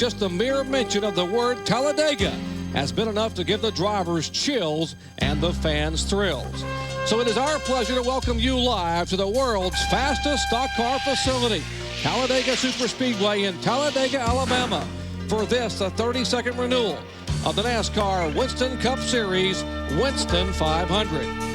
Just the mere mention of the word Talladega has been enough to give the drivers chills and the fans thrills. So it is our pleasure to welcome you live to the world's fastest stock car facility, Talladega Superspeedway in Talladega, Alabama, for this, the 32nd renewal of the NASCAR Winston Cup Series Winston 500.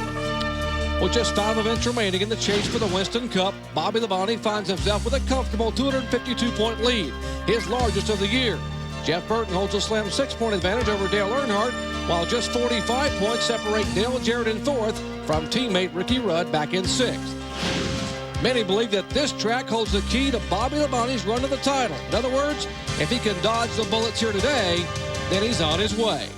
With just 5 events remaining in the chase for the Winston Cup, Bobby Labonte finds himself with a comfortable 252-point lead, his largest of the year. Jeff Burton holds a slim 6-point advantage over Dale Earnhardt, while just 45 points separate Dale Jarrett in 4th from teammate Ricky Rudd back in 6th. Many believe that this track holds the key to Bobby Labonte's run to the title. In other words, if he can dodge the bullets here today, then he's on his way.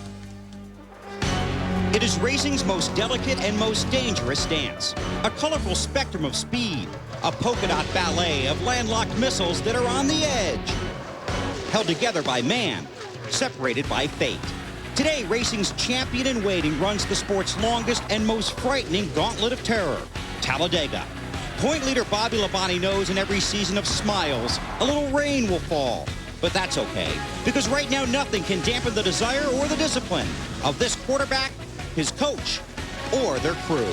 It is racing's most delicate and most dangerous dance. A colorful spectrum of speed, a polka dot ballet of landlocked missiles that are on the edge. Held together by man, separated by fate. Today, racing's champion in waiting runs the sport's longest and most frightening gauntlet of terror, Talladega. Point leader Bobby Labonte knows in every season of smiles, a little rain will fall. But that's okay, because right now nothing can dampen the desire or the discipline of this quarterback, his coach, or their crew.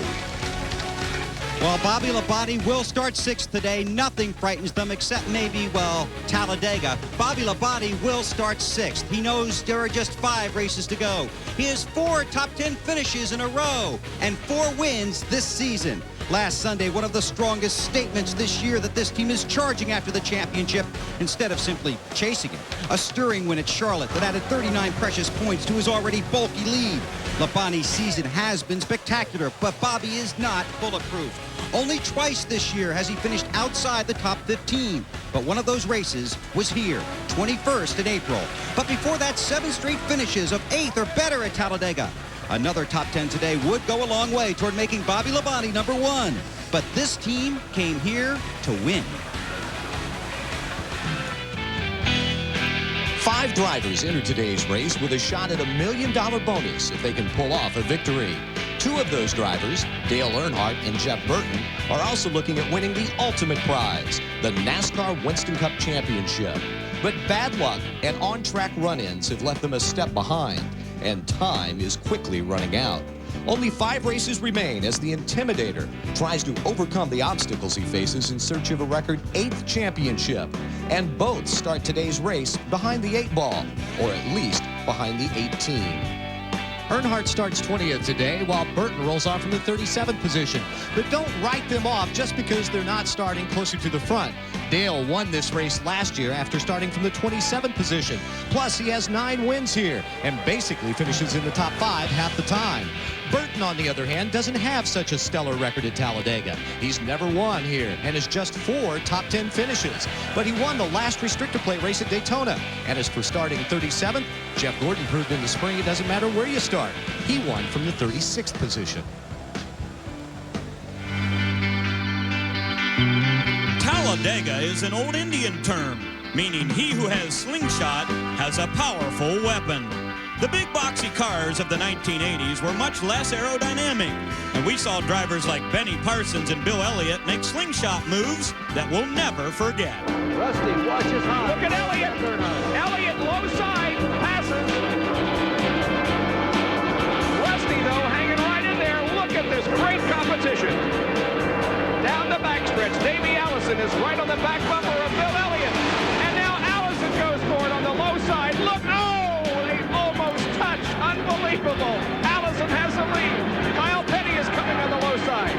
While Bobby Labonte will start 6th today, nothing frightens them except maybe, well, Talladega. Bobby Labonte will start 6th. He knows there are just 5 races to go. He has 4 top 10 finishes in a row and 4 wins this season. Last Sunday, one of the strongest statements this year that this team is charging after the championship instead of simply chasing it. A stirring win at Charlotte that added 39 precious points to his already bulky lead. Labonte's season has been spectacular, but Bobby is not bulletproof. Only twice this year has he finished outside the top 15, but one of those races was here, 21st in April. But before that, 7 straight finishes of 8th or better at Talladega. Another top 10 today would go a long way toward making Bobby Labonte number 1. But this team came here to win. 5 drivers enter today's race with a shot at $1 million bonus if they can pull off a victory. 2 of those drivers, Dale Earnhardt and Jeff Burton, are also looking at winning the ultimate prize, the NASCAR Winston Cup Championship. But bad luck and on-track run-ins have left them a step behind, and time is quickly running out. Only 5 races remain as the Intimidator tries to overcome the obstacles he faces in search of a record 8th championship. And both start today's race behind the 8 ball, or at least behind the 18. Earnhardt starts 20th today, while Burton rolls off from the 37th position. But don't write them off just because they're not starting closer to the front. Dale won this race last year after starting from the 27th position. Plus, he has 9 wins here and basically finishes in the top 5 half the time. Burton, on the other hand, doesn't have such a stellar record at Talladega. He's never won here and has just 4 top 10 finishes. But he won the last restrictor plate race at Daytona. And as for starting 37th, Jeff Gordon proved in the spring it doesn't matter where you start. He won from the 36th position. Talladega is an old Indian term, meaning he who has slingshot has a powerful weapon. The big boxy cars of the 1980s were much less aerodynamic, and we saw drivers like Benny Parsons and Bill Elliott make slingshot moves that we'll never forget. Rusty watches high. Look at Elliott. Elliott low side, passes. Rusty, though, hanging right in there. Look at this great competition. Down the backstretch, Davey Allison is right on the back bumper of Bill Elliott. And now Allison goes for it on the low side. Look, oh, they almost touch. Unbelievable. Allison has the lead. Kyle Petty is coming on the low side.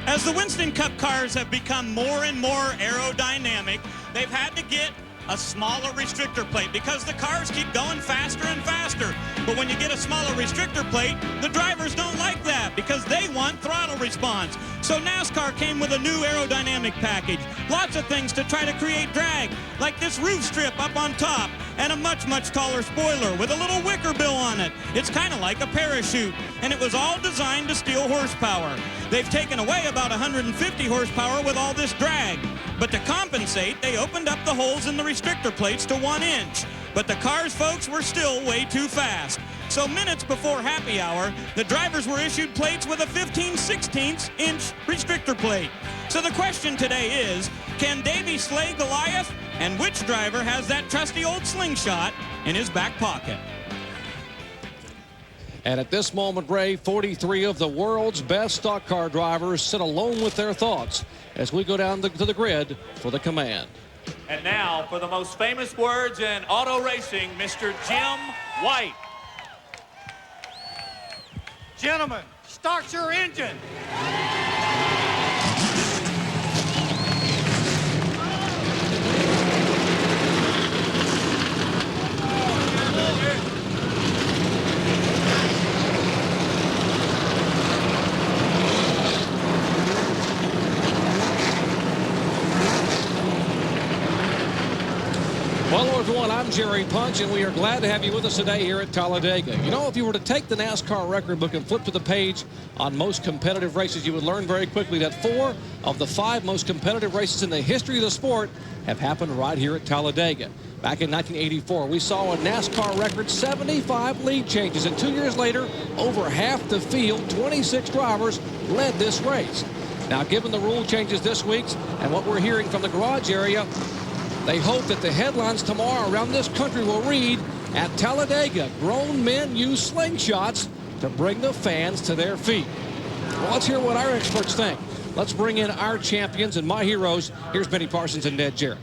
As the Winston Cup cars have become more and more aerodynamic, they've had to get a smaller restrictor plate because the cars keep going faster and faster. But when you get a smaller restrictor plate, the drivers don't like that because they want throttle response. So NASCAR came with a new aerodynamic package. Lots of things to try to create drag, like this roof strip up on top and a much, much taller spoiler with a little wicker bill on it. It's kind of like a parachute, and it was all designed to steal horsepower. They've taken away about 150 horsepower with all this drag. But to compensate, they opened up the holes in the restrictor plates to 1 inch. But the cars, folks, were still way too fast. So minutes before happy hour, the drivers were issued plates with a 15/16" restrictor plate. So the question today is, can Davey slay Goliath and which driver has that trusty old slingshot in his back pocket. And at this moment, Ray, 43 of the world's best stock car drivers sit alone with their thoughts as we go down to the grid for the command. And now for the most famous words in auto racing, Mr. Jim White. Gentlemen, start your engine. Well, everyone, I'm Jerry Punch, and we are glad to have you with us today here at Talladega. You know, if you were to take the NASCAR record book and flip to the page on most competitive races, you would learn very quickly that 4 of the 5 most competitive races in the history of the sport have happened right here at Talladega. Back in 1984, we saw a NASCAR record 75 lead changes, and 2 years later, over half the field, 26 drivers, led this race. Now, given the rule changes this week and what we're hearing from the garage area, they hope that the headlines tomorrow around this country will read, at Talladega, grown men use slingshots to bring the fans to their feet. Well, let's hear what our experts think. Let's bring in our champions and my heroes. Here's Benny Parsons and Ned Jarrett.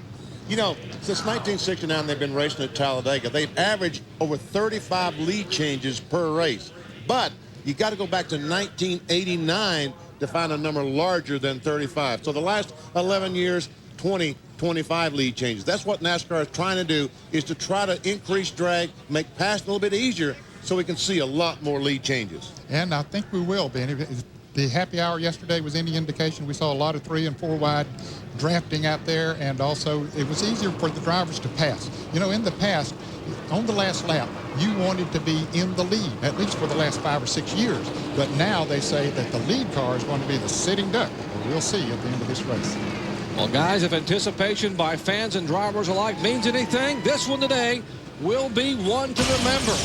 You know, since 1969, they've been racing at Talladega. They've averaged over 35 lead changes per race. But you got to go back to 1989 to find a number larger than 35. So the last 11 years, 25 lead changes. That's what NASCAR is trying to do, is to try to increase drag, make passing a little bit easier so we can see a lot more lead changes. And I think we will, Benny. The happy hour yesterday was any indication. We saw a lot of 3 and 4 wide drafting out there, and also it was easier for the drivers to pass. You know, in the past, on the last lap, you wanted to be in the lead, at least for the last 5 or 6 years. But now they say that the lead car is going to be the sitting duck. We'll see at the end of this race. Well, guys, if anticipation by fans and drivers alike means anything, this one today will be one to remember.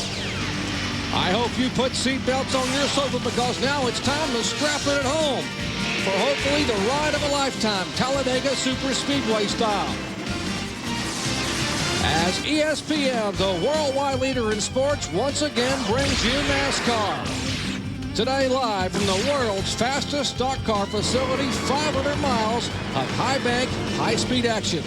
I hope you put seatbelts on your sofa, because now it's time to strap it at home for hopefully the ride of a lifetime, Talladega Superspeedway style. As ESPN, the worldwide leader in sports, once again brings you NASCAR. Today, live from the world's fastest stock car facility, 500 miles of high-bank, high-speed action.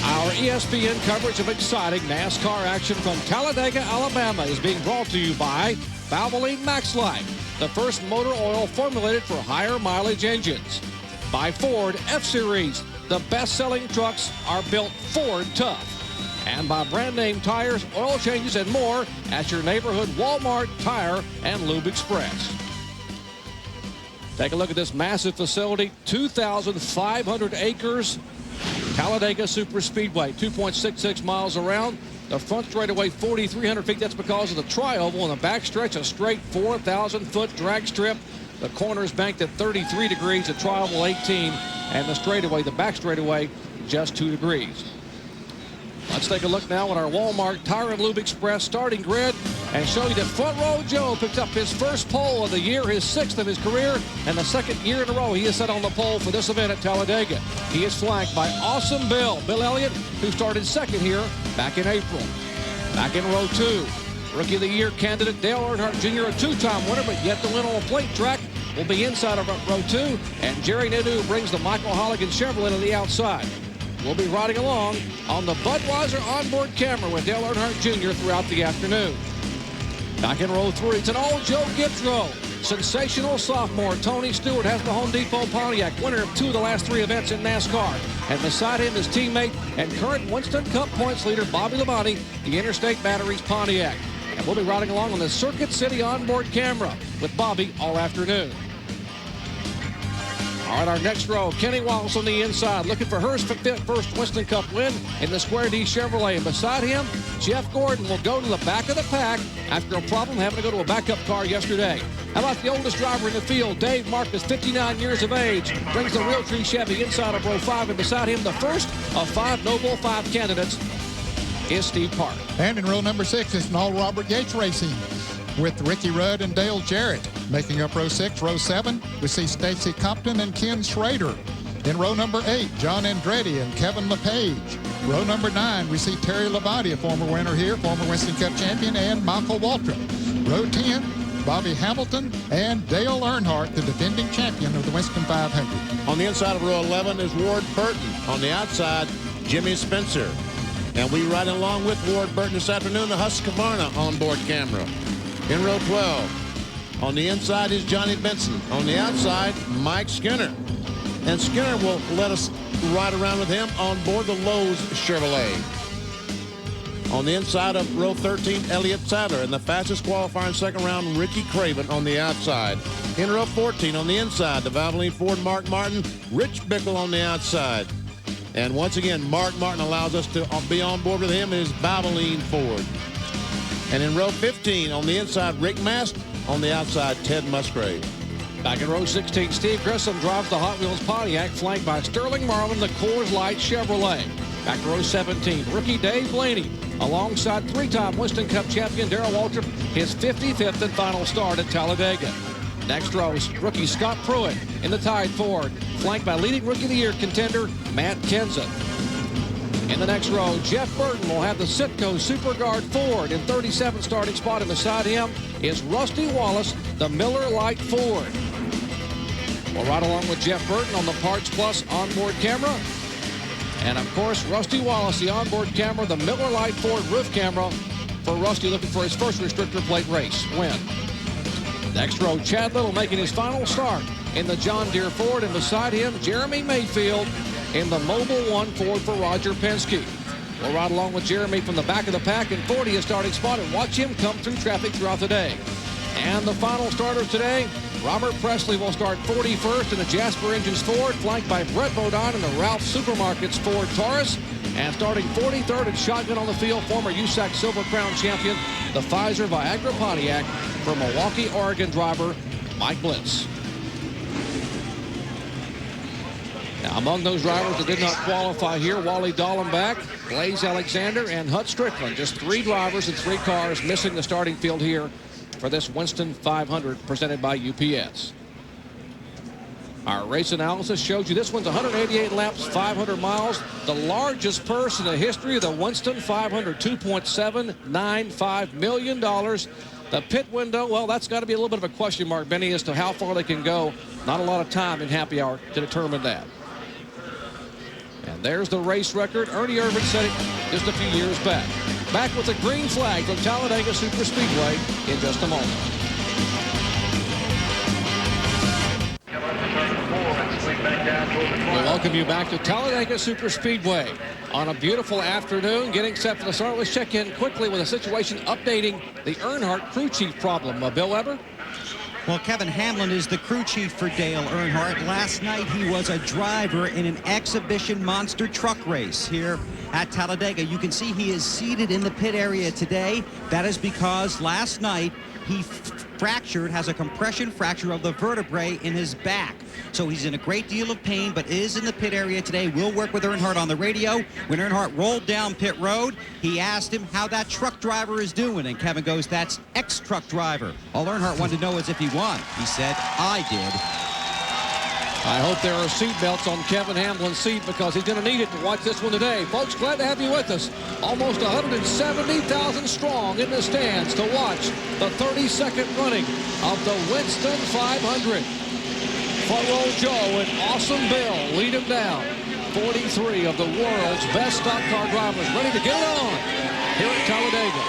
Our ESPN coverage of exciting NASCAR action from Talladega, Alabama is being brought to you by Valvoline MaxLife, the first motor oil formulated for higher mileage engines. By Ford F-Series, the best-selling trucks are built Ford tough. And by brand name tires, oil changes, and more at your neighborhood Walmart Tire and Lube Express. Take a look at this massive facility, 2,500 acres, Talladega Superspeedway, 2.66 miles around. The front straightaway, 4,300 feet. That's because of the tri-oval. On the backstretch, a straight 4,000-foot drag strip. The corners banked at 33 degrees, the tri-oval 18, and the straightaway, the back straightaway, just 2 degrees. Let's take a look now at our Walmart Tire and Lube Express starting grid and show you that Front Row Joe picked up his first pole of the year, his 6th of his career, and the 2nd year in a row he is set on the pole for this event at Talladega. He is flanked by Awesome Bill Elliott, who started 2nd here back in April. Back in row 2, Rookie of the Year candidate Dale Earnhardt Jr., a 2-time winner, but yet to win on a plate track, will be inside of row 2, and Jerry Nadeau brings the Michael Holligan Chevrolet to the outside. We'll be riding along on the Budweiser onboard camera with Dale Earnhardt Jr. throughout the afternoon. Back in row 3, it's an old Joe Gibbs row. Sensational sophomore Tony Stewart has the Home Depot Pontiac, winner of 2 of the last 3 events in NASCAR. And beside him, his teammate and current Winston Cup points leader Bobby Labonte, the Interstate Batteries Pontiac. And we'll be riding along on the Circuit City onboard camera with Bobby all afternoon. All right, our next row, Kenny Wallace on the inside, looking for her first Winston Cup win in the Square D Chevrolet. And beside him, Jeff Gordon will go to the back of the pack after a problem having to go to a backup car yesterday. How about the oldest driver in the field, Dave Marcus, 59 years of age, brings the Realtree Chevy inside of row 5, and beside him, the first of 5 Noble 5 candidates is Steve Park. And in row number 6, it's an all Robert Yates Racing with Ricky Rudd and Dale Jarrett. Making up row 6, row 7, we see Stacy Compton and Ken Schrader. In row number 8, John Andretti and Kevin LePage. Row number 9, we see Terry Labonte, a former winner here, former Winston Cup champion, and Michael Waltrip. Row 10, Bobby Hamilton and Dale Earnhardt, the defending champion of the Winston 500. On the inside of row 11 is Ward Burton. On the outside, Jimmy Spencer. And we ride along with Ward Burton this afternoon, the Husqvarna onboard camera. In row 12, on the inside is Johnny Benson. On the outside, Mike Skinner. And Skinner will let us ride around with him on board the Lowe's Chevrolet. On the inside of row 13, Elliott Sadler. And the fastest qualifier in second round, Ricky Craven on the outside. In row 14, on the inside, the Valvoline Ford Mark Martin, Rich Bickle on the outside. And once again, Mark Martin allows us to be on board with him in his Valvoline Ford. And in row 15, on the inside, Rick Mast. On the outside, Ted Musgrave. Back in row 16, Steve Grissom drives the Hot Wheels Pontiac, flanked by Sterling Marlin, the Coors Light Chevrolet. Back to row 17, rookie Dave Blaney, alongside three-time Winston Cup champion Darrell Waltrip, his 55th and final start at Talladega. Next row, rookie Scott Pruitt in the Tide Ford, flanked by leading Rookie of the Year contender Matt Kenseth. In the next row, Jeff Burton will have the Citgo SuperGuard Ford in 37th starting spot, and beside him is Rusty Wallace, the Miller Lite Ford. We'll ride along with Jeff Burton on the Parts Plus onboard camera. And of course, Rusty Wallace, the onboard camera, the Miller Lite Ford roof camera for Rusty, looking for his first restrictor plate race win. Next row, Chad Little making his final start in the John Deere Ford, and beside him, Jeremy Mayfield in the Mobil 1 Ford for Roger Penske. We'll ride along with Jeremy from the back of the pack in 40th starting spot and watch him come through traffic throughout the day. And the final starter today, Robert Presley will start 41st in the Jasper Engines Ford, flanked by Brett Bodine in the Ralph Supermarkets Ford Taurus. And starting 43rd in shotgun on the field, former USAC Silver Crown champion, the Pfizer Viagra Pontiac for Milwaukee, Oregon driver Mike Blitz. Now, among those drivers that did not qualify here, Wally Dallenbach, Blaze Alexander, and Hut Strickland. Just 3 drivers and 3 cars missing the starting field here for this Winston 500 presented by UPS. Our race analysis shows you this one's 188 laps, 500 miles, the largest purse in the history of the Winston 500, $2.795 million. The pit window, well, that's got to be a little bit of a question mark, Benny, as to how far they can go. Not a lot of time in happy hour to determine that. And there's the race record. Ernie Irvan set it just a few years back. Back with the green flag from Talladega Superspeedway in just a moment. We welcome you back to Talladega Superspeedway on a beautiful afternoon. Getting set for the start. Let's check in quickly with a situation updating the Earnhardt crew chief problem. Bill Weber? Well, Kevin Hamlin is the crew chief for Dale Earnhardt. Last night, he was a driver in an exhibition monster truck race here at Talladega. You can see he is seated in the pit area today. That is because last night he has a compression fracture of the vertebrae in his back. So he's in a great deal of pain, but is in the pit area today. We'll work with Earnhardt on the radio. When Earnhardt rolled down pit road, he asked him how that truck driver is doing, and Kevin goes, "That's ex-truck driver." All Earnhardt wanted to know is if he won. He said, "I did." I hope there are seat belts on Kevin Hamlin's seat, because he's going to need it to watch this one today. Folks, glad to have you with us. Almost 170,000 strong in the stands to watch the 32nd running of the Winston 500. Front row Joe and Awesome Bill lead him down. 43 of the world's best stock car drivers ready to get it on here at Talladega.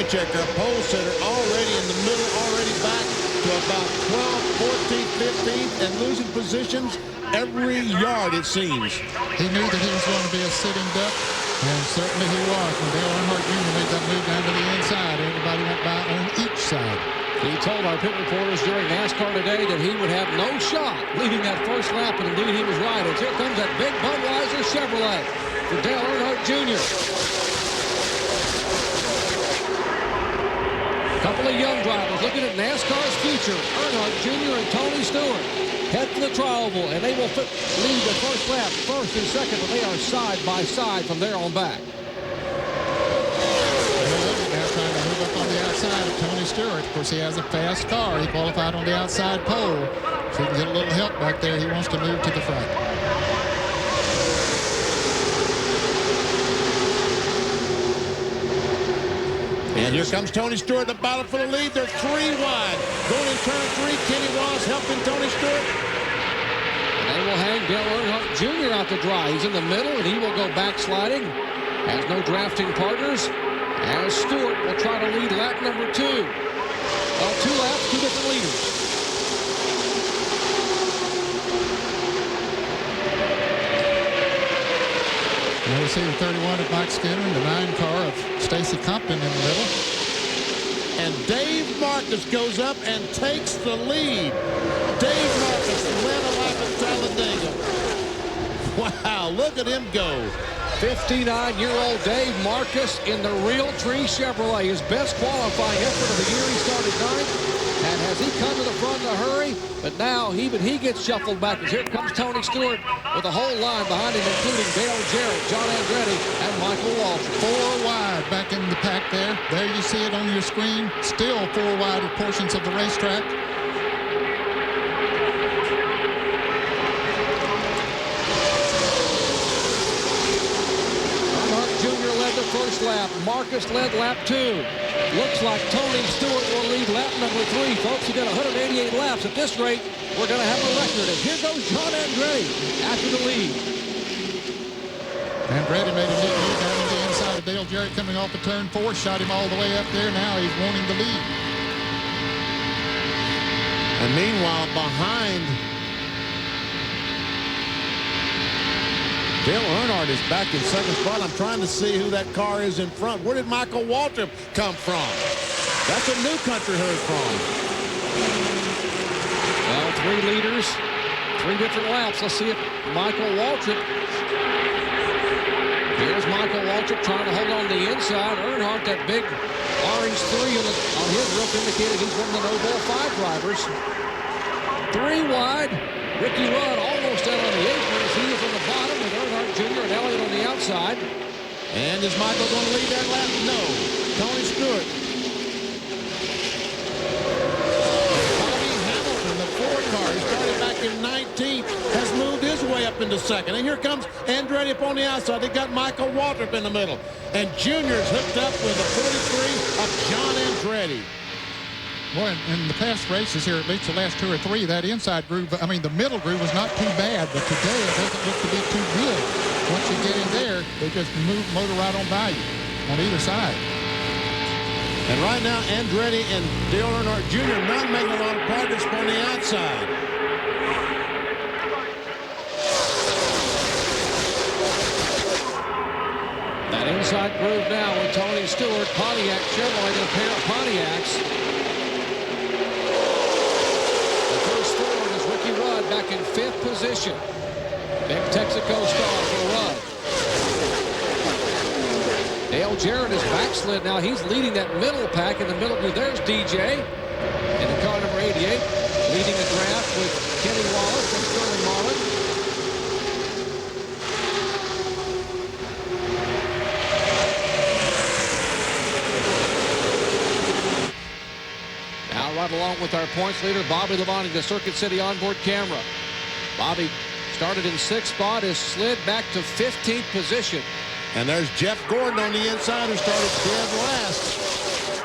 Check our pole setter already in the middle, already back to about 12th, 14th, 15th, and losing positions every yard, it seems. He knew that he was going to be a sitting duck, and certainly he was. When Dale Earnhardt Jr. made that move down to the inside, everybody went by on each side. He told our pit reporters during NASCAR today that he would have no shot leading that first lap, and indeed he was right. As here comes that big Budweiser Chevrolet for Dale Earnhardt Jr. A couple of young drivers looking at NASCAR's future. Earnhardt Jr. and Tony Stewart head to the tri-oval, and they will lead the first lap, first and second, but they are side by side from there on back. Trying to move up on the outside of Tony Stewart. Of course, he has a fast car. He qualified on the outside pole. So he can get a little help back there. He wants to move to the front. And here comes Tony Stewart, the battle for the lead. They're 3 wide. Going in turn 3, Kenny Wallace helping Tony Stewart. And they will hang Dale Earnhardt Jr. out to dry. He's in the middle, and he will go backsliding. Has no drafting partners. As Stewart will try to lead lap number 2. Well, 2 laps, 2 different leaders. Now we see the 31 of Mike Skinner and the 9 car of Stacy Compton in the middle. And Dave Marcus goes up and takes the lead. Dave Marcus led a lap at Talladega. Wow, look at him go. 59-year-old Dave Marcus in the Realtree Chevrolet. His best qualifying effort of the year. He started 9th. And has he come to the front in a hurry? But now even he gets shuffled back. As here comes Tony Stewart with a whole line behind him, including Dale Jarrett, John Andretti, and Michael Waltrip. 4 wide back in the pack there. There you see it on your screen. Still 4 wide at portions of the racetrack. First lap. Marcus led lap 2. Looks like Tony Stewart will lead lap number 3. Folks, he got 188 laps. At this rate, we're going to have a record. And here goes John Andretti after the lead. Andretti made a neat move down on the inside of Dale Jarrett coming off of turn 4. Shot him all the way up there. Now he's wanting the lead. And meanwhile, behind, Dale Earnhardt is back in second spot. I'm trying to see who that car is in front. Where did Michael Waltrip come from? That's a new country heard from. Well, 3 leaders, 3 different laps. Let's see if Michael Waltrip. Here's Michael Waltrip trying to hold on the inside. Earnhardt, that big orange 3 on his roof indicated he's one of the No Bull 5 drivers. 3 wide. Ricky Rudd almost out on the apron as he is on the bottom with Earnhardt Jr. and Elliott on the outside. And is Michael going to lead that lap? No. Tony Stewart. Bobby Hamilton, the Ford car, he started back in 19th, has moved his way up into second. And here comes Andretti up on the outside. They got Michael Waltrip in the middle. And Junior's hooked up with the 43 of John Andretti. Boy, in the past races here, at least the last 2 or 3, that inside groove, I mean, the middle groove was not too bad, but today it doesn't look to be too good. Once you get in there, they just motor right on by you on either side. And right now, Andretti and Dale Earnhardt Jr. not making a lot of progress on the outside. That inside groove now with Tony Stewart, Pontiac Chevrolet, and a pair of Pontiacs. Rudd back in 5th position. Big Texaco star for Rudd. Dale Jarrett is backslid now. He's leading that middle pack in the middle group. There's DJ in the car number 88, leading the draft with Kenny Wallace and Sterling Marlin. Right along with our points leader, Bobby Labonte, the Circuit City onboard camera. Bobby started in 6th spot, has slid back to 15th position. And there's Jeff Gordon on the inside who started dead last.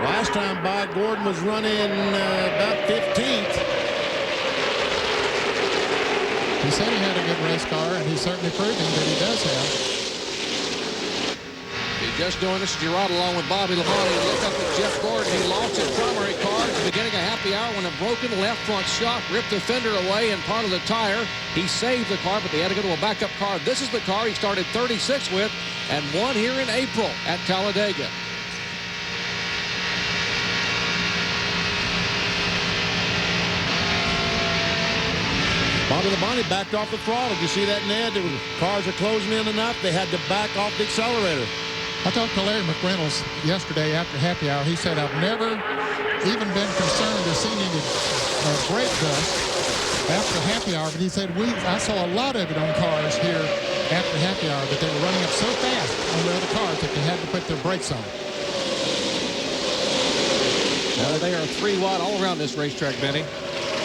Last time by, Gordon was running about 15th. He said he had a good race car, and he's certainly proving that he does have. Just joined us, you're right along with Bobby Labonte. Look up at Jeff Gordon. He lost his primary car at the beginning of happy hour when a broken left front shock ripped the fender away and part of the tire. He saved the car, but they had to go to a backup car. This is the car he started 36 with and won here in April at Talladega. Bobby Labonte backed off the throttle. You see that, Ned? Cars are closing in enough. They had to back off the accelerator. I talked to Larry McReynolds yesterday after happy hour. He said, I've never even been concerned or seen any brake dust after happy hour. But he said, I saw a lot of it on cars here after happy hour, that they were running up so fast on the other cars that they had to put their brakes on. Well, they are 3 wide all around this racetrack, Benny.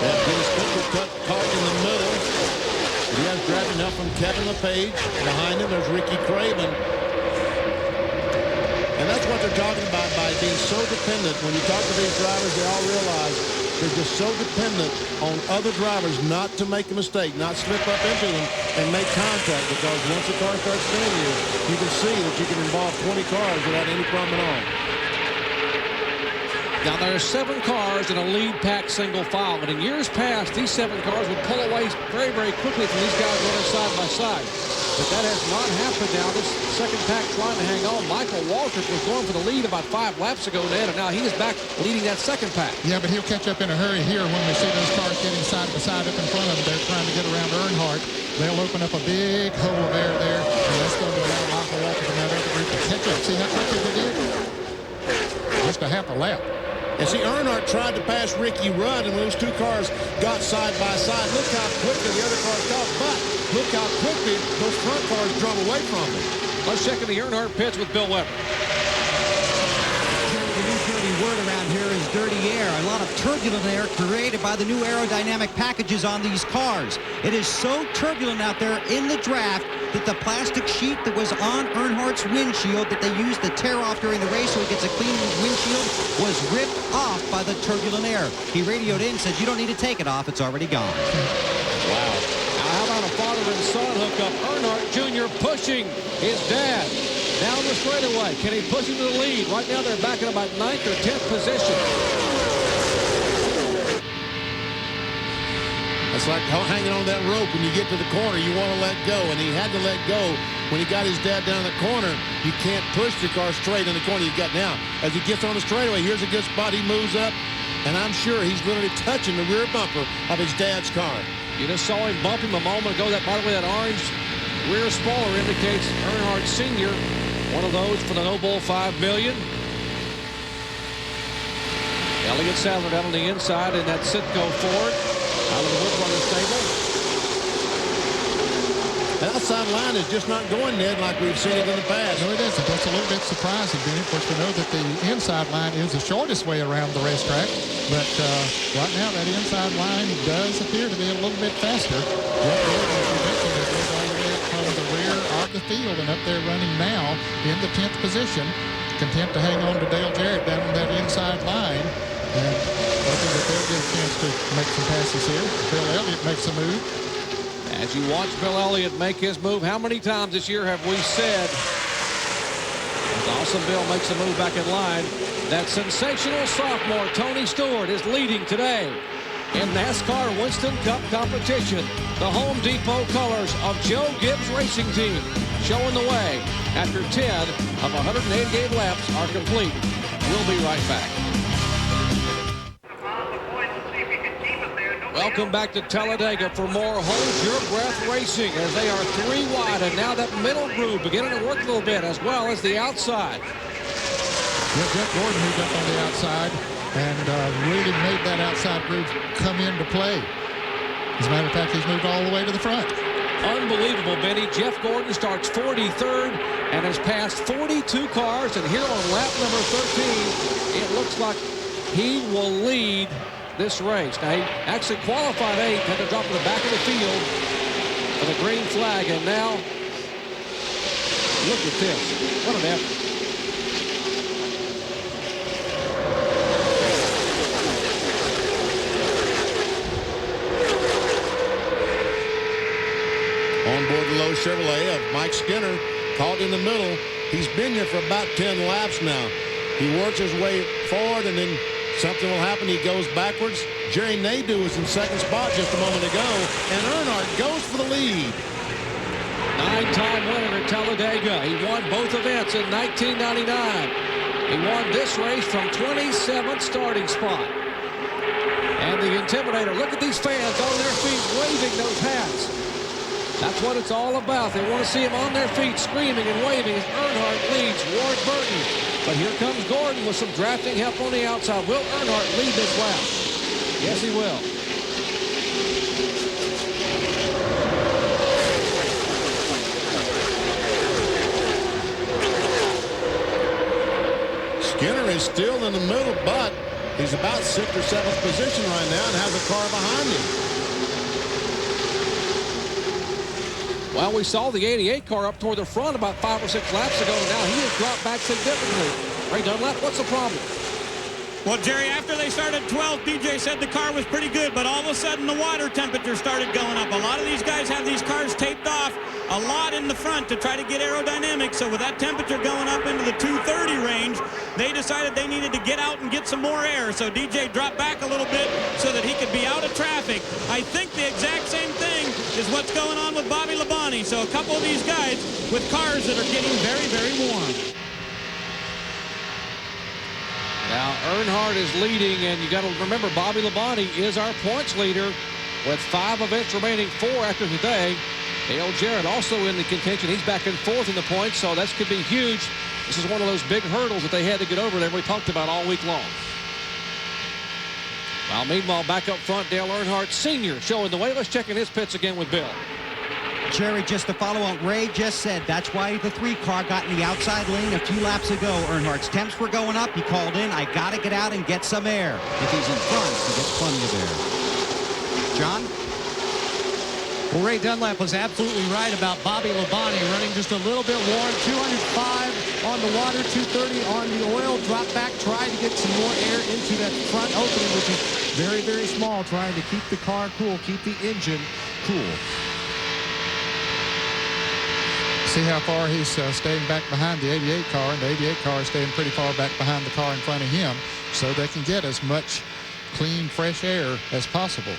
Dennis Cook caught in the middle. He has driving help from Kevin LePage. Behind him, there's Ricky Craven. And that's what they're talking about by being so dependent. When you talk to these drivers, they all realize they're just so dependent on other drivers not to make a mistake, not slip up into them and make contact, because once the car starts spinning you can see that you can involve 20 cars without any problem at all. Now, there are 7 cars in a lead pack single file, but in years past, these 7 cars would pull away very, very quickly from these guys running side by side. But that has not happened now. This second pack trying to hang on. Michael Waltrip was going for the lead about 5 laps ago, Ned, and now he is back leading that second pack. Yeah, but he'll catch up in a hurry here when we see those cars getting side by side up in front of them. They're trying to get around Earnhardt. They'll open up a big hole of air there, and that's going to allow Michael Waltrip and that other group to catch up. See how quickly they did? Just a half a lap. And see, Earnhardt tried to pass Ricky Rudd, and those 2 cars got side by side. Look how quickly the other cars got, but look how quickly those front cars drove away from him. Let's check in the Earnhardt pits with Bill Weber. The new dirty word around here is dirty air. A lot of turbulent air created by the new aerodynamic packages on these cars. It is so turbulent out there in the draft that the plastic sheet that was on Earnhardt's windshield that they used to tear off during the race so he gets a clean windshield was ripped off by the turbulent air. He radioed in and said, you don't need to take it off. It's already gone. Wow. Now, how about a father and son hookup? Earnhardt Jr. pushing his dad down the straightaway. Can he push him to the lead? Right now, they're back in about 9th or 10th position. It's like hanging on that rope. When you get to the corner, you want to let go, and he had to let go when he got his dad down the corner. You can't push the car straight in the corner you got now. As he gets on the straightaway, here's a good spot. He moves up, and I'm sure he's literally touching the rear bumper of his dad's car. You just saw him bump him a moment ago. That, by the way, that orange rear spoiler indicates Earnhardt Sr., one of those for the No Bull $5 million. Elliott Sadler down on the inside in that Citgo Ford. Out of the Woodrunner stable. The outside line is just not going, Ned, like we've seen it in the past. No, it isn't. That's a little bit surprising, Benny. Of course, we know that the inside line is the shortest way around the racetrack. But right now, that inside line does appear to be a little bit faster. Jeff Gordon, as you mentioned, is all the way up from the rear of the field and up there running now in the 10th position. Content to hang on to Dale Jarrett down on that inside line. And hoping that they'll get a chance to make some passes here. Bill Elliott makes a move. As you watch Bill Elliott make his move, how many times this year have we said, as Awesome Bill makes a move back in line, that sensational sophomore Tony Stewart is leading today in NASCAR Winston Cup competition. The Home Depot colors of Joe Gibbs Racing Team showing the way after 10 of 188 laps are complete. We'll be right back. Welcome back to Talladega for more Hold Your Breath racing as they are 3 wide, and now that middle groove beginning to work a little bit, as well as the outside. Yeah, Jeff Gordon moved up on the outside and really made that outside groove come into play. As a matter of fact, he's moved all the way to the front. Unbelievable, Benny. Jeff Gordon starts 43rd and has passed 42 cars, and here on lap number 13, it looks like he will lead this race. Now, he actually qualified 8th, had to drop to the back of the field for the green flag, and now look at this. What an effort. On board the Lowe Chevrolet of Mike Skinner, caught in the middle. He's been here for about 10 laps now. He works his way forward, and then something will happen. He goes backwards. Jerry Nadeau was in second spot just a moment ago, and Earnhardt goes for the lead. 9-time winner at Talladega. He won both events in 1999. He won this race from 27th starting spot. And and the Intimidator. Look at these fans on their feet waving those hats. That's what it's all about. They want to see them on their feet screaming and waving as Earnhardt leads Ward Burton. But here comes Gordon with some drafting help on the outside. Will Earnhardt lead this lap? Yes, he will. Skinner is still in the middle, but he's about 6th or 7th position right now and has a car behind him. Well, we saw the 88 car up toward the front about 5 or 6 laps ago. Now he has dropped back significantly. Ray Dunlap, what's the problem? Well, Jerry, after they started 12th, DJ said the car was pretty good, but all of a sudden the water temperature started going up. A lot of these guys have these cars taped off a lot in the front to try to get aerodynamics. So with that temperature going up into the 230 range, they decided they needed to get out and get some more air. So DJ dropped back a little bit so that he could be out of traffic. I think the exact same thing is what's going on with Bobby Labonte. So a couple of these guys with cars that are getting very, very warm. Now Earnhardt is leading, and you got to remember Bobby Labonte is our points leader with 5 events remaining, 4 after today. Dale Jarrett also in the contention. He's back in 4th in the points, so that could be huge. This is one of those big hurdles that they had to get over that we talked about all week long. Well, meanwhile, back up front, Dale Earnhardt Sr. showing the way. Let's check in his pits again with Bill. Jerry, just to follow what Ray just said, that's why the 3 car got in the outside lane a few laps ago. Earnhardt's temps were going up. He called in, I got to get out and get some air. If he's in front, he gets plenty of air. John? Well, Ray Dunlap was absolutely right about Bobby Labonte running just a little bit warm. 205 on the water, 230 on the oil. Drop back, trying to get some more air into that front opening, which is very, very small, trying to keep the car cool, keep the engine cool. See how far he's staying back behind the 88 car, and the 88 car is staying pretty far back behind the car in front of him, so they can get as much clean, fresh air as possible.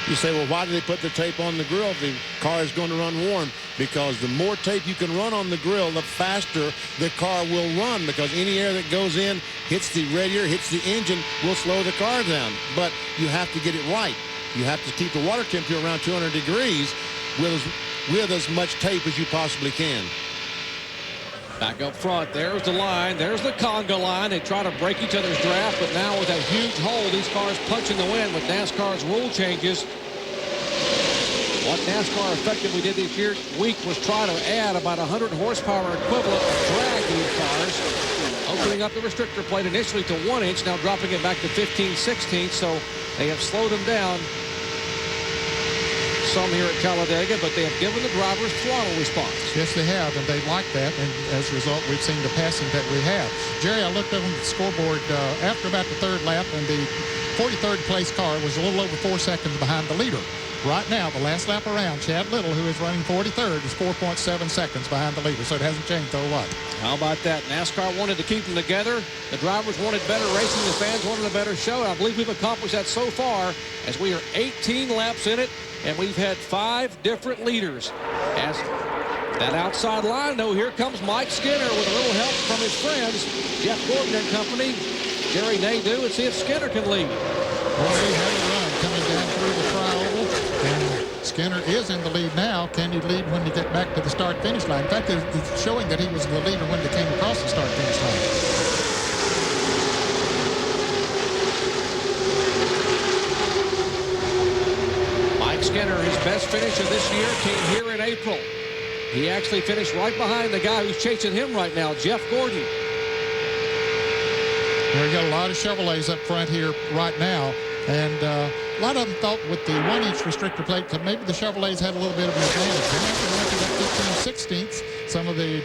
You say, well, why do they put the tape on the grill if the car is going to run warm? Because the more tape you can run on the grill, the faster the car will run, because any air that goes in, hits the radiator, hits the engine, will slow the car down. But you have to get it right. You have to keep the water temperature around 200 degrees with as much tape as you possibly can. Back up front, there's the line, there's the conga line. They try to break each other's draft, but now with that huge hole, these cars punching the wind with NASCAR's rule changes. What NASCAR effectively did this week was try to add about 100 horsepower equivalent of drag to these cars, opening up the restrictor plate initially to 1 inch, now dropping it back to 15/16, so they have slowed them down some here at Talladega, but they have given the drivers throttle response. Yes, they have, and they like that, and as a result, we've seen the passing that we have. Jerry, I looked over the scoreboard after about the 3rd lap, and the 43rd place car was a little over 4 seconds behind the leader. Right now, the last lap around, Chad Little, who is running 43rd, is 4.7 seconds behind the leader, so it hasn't changed a whole lot. How about that? NASCAR wanted to keep them together. The drivers wanted better racing. The fans wanted a better show. I believe we've accomplished that so far, as we are 18 laps in it, and we've had 5 different leaders. As that outside line, though, here comes Mike Skinner with a little help from his friends, Jeff Gordon and company, Jerry Nadeau, and see if Skinner can lead. Well, he had a run coming down through the tri-oval, and Skinner is in the lead now. Can he lead when he get back to the start-finish line? In fact, it's showing that he was the leader when they came across the start-finish line. Skinner, his best finish of this year came here in April. He actually finished right behind the guy who's chasing him right now, Jeff Gordon. Well, we got a lot of Chevrolets up front here right now, and a lot of them thought with the 1-inch restrictor plate that maybe the Chevrolets had a little bit of an advantage. Then after they went to that 15/16, some of the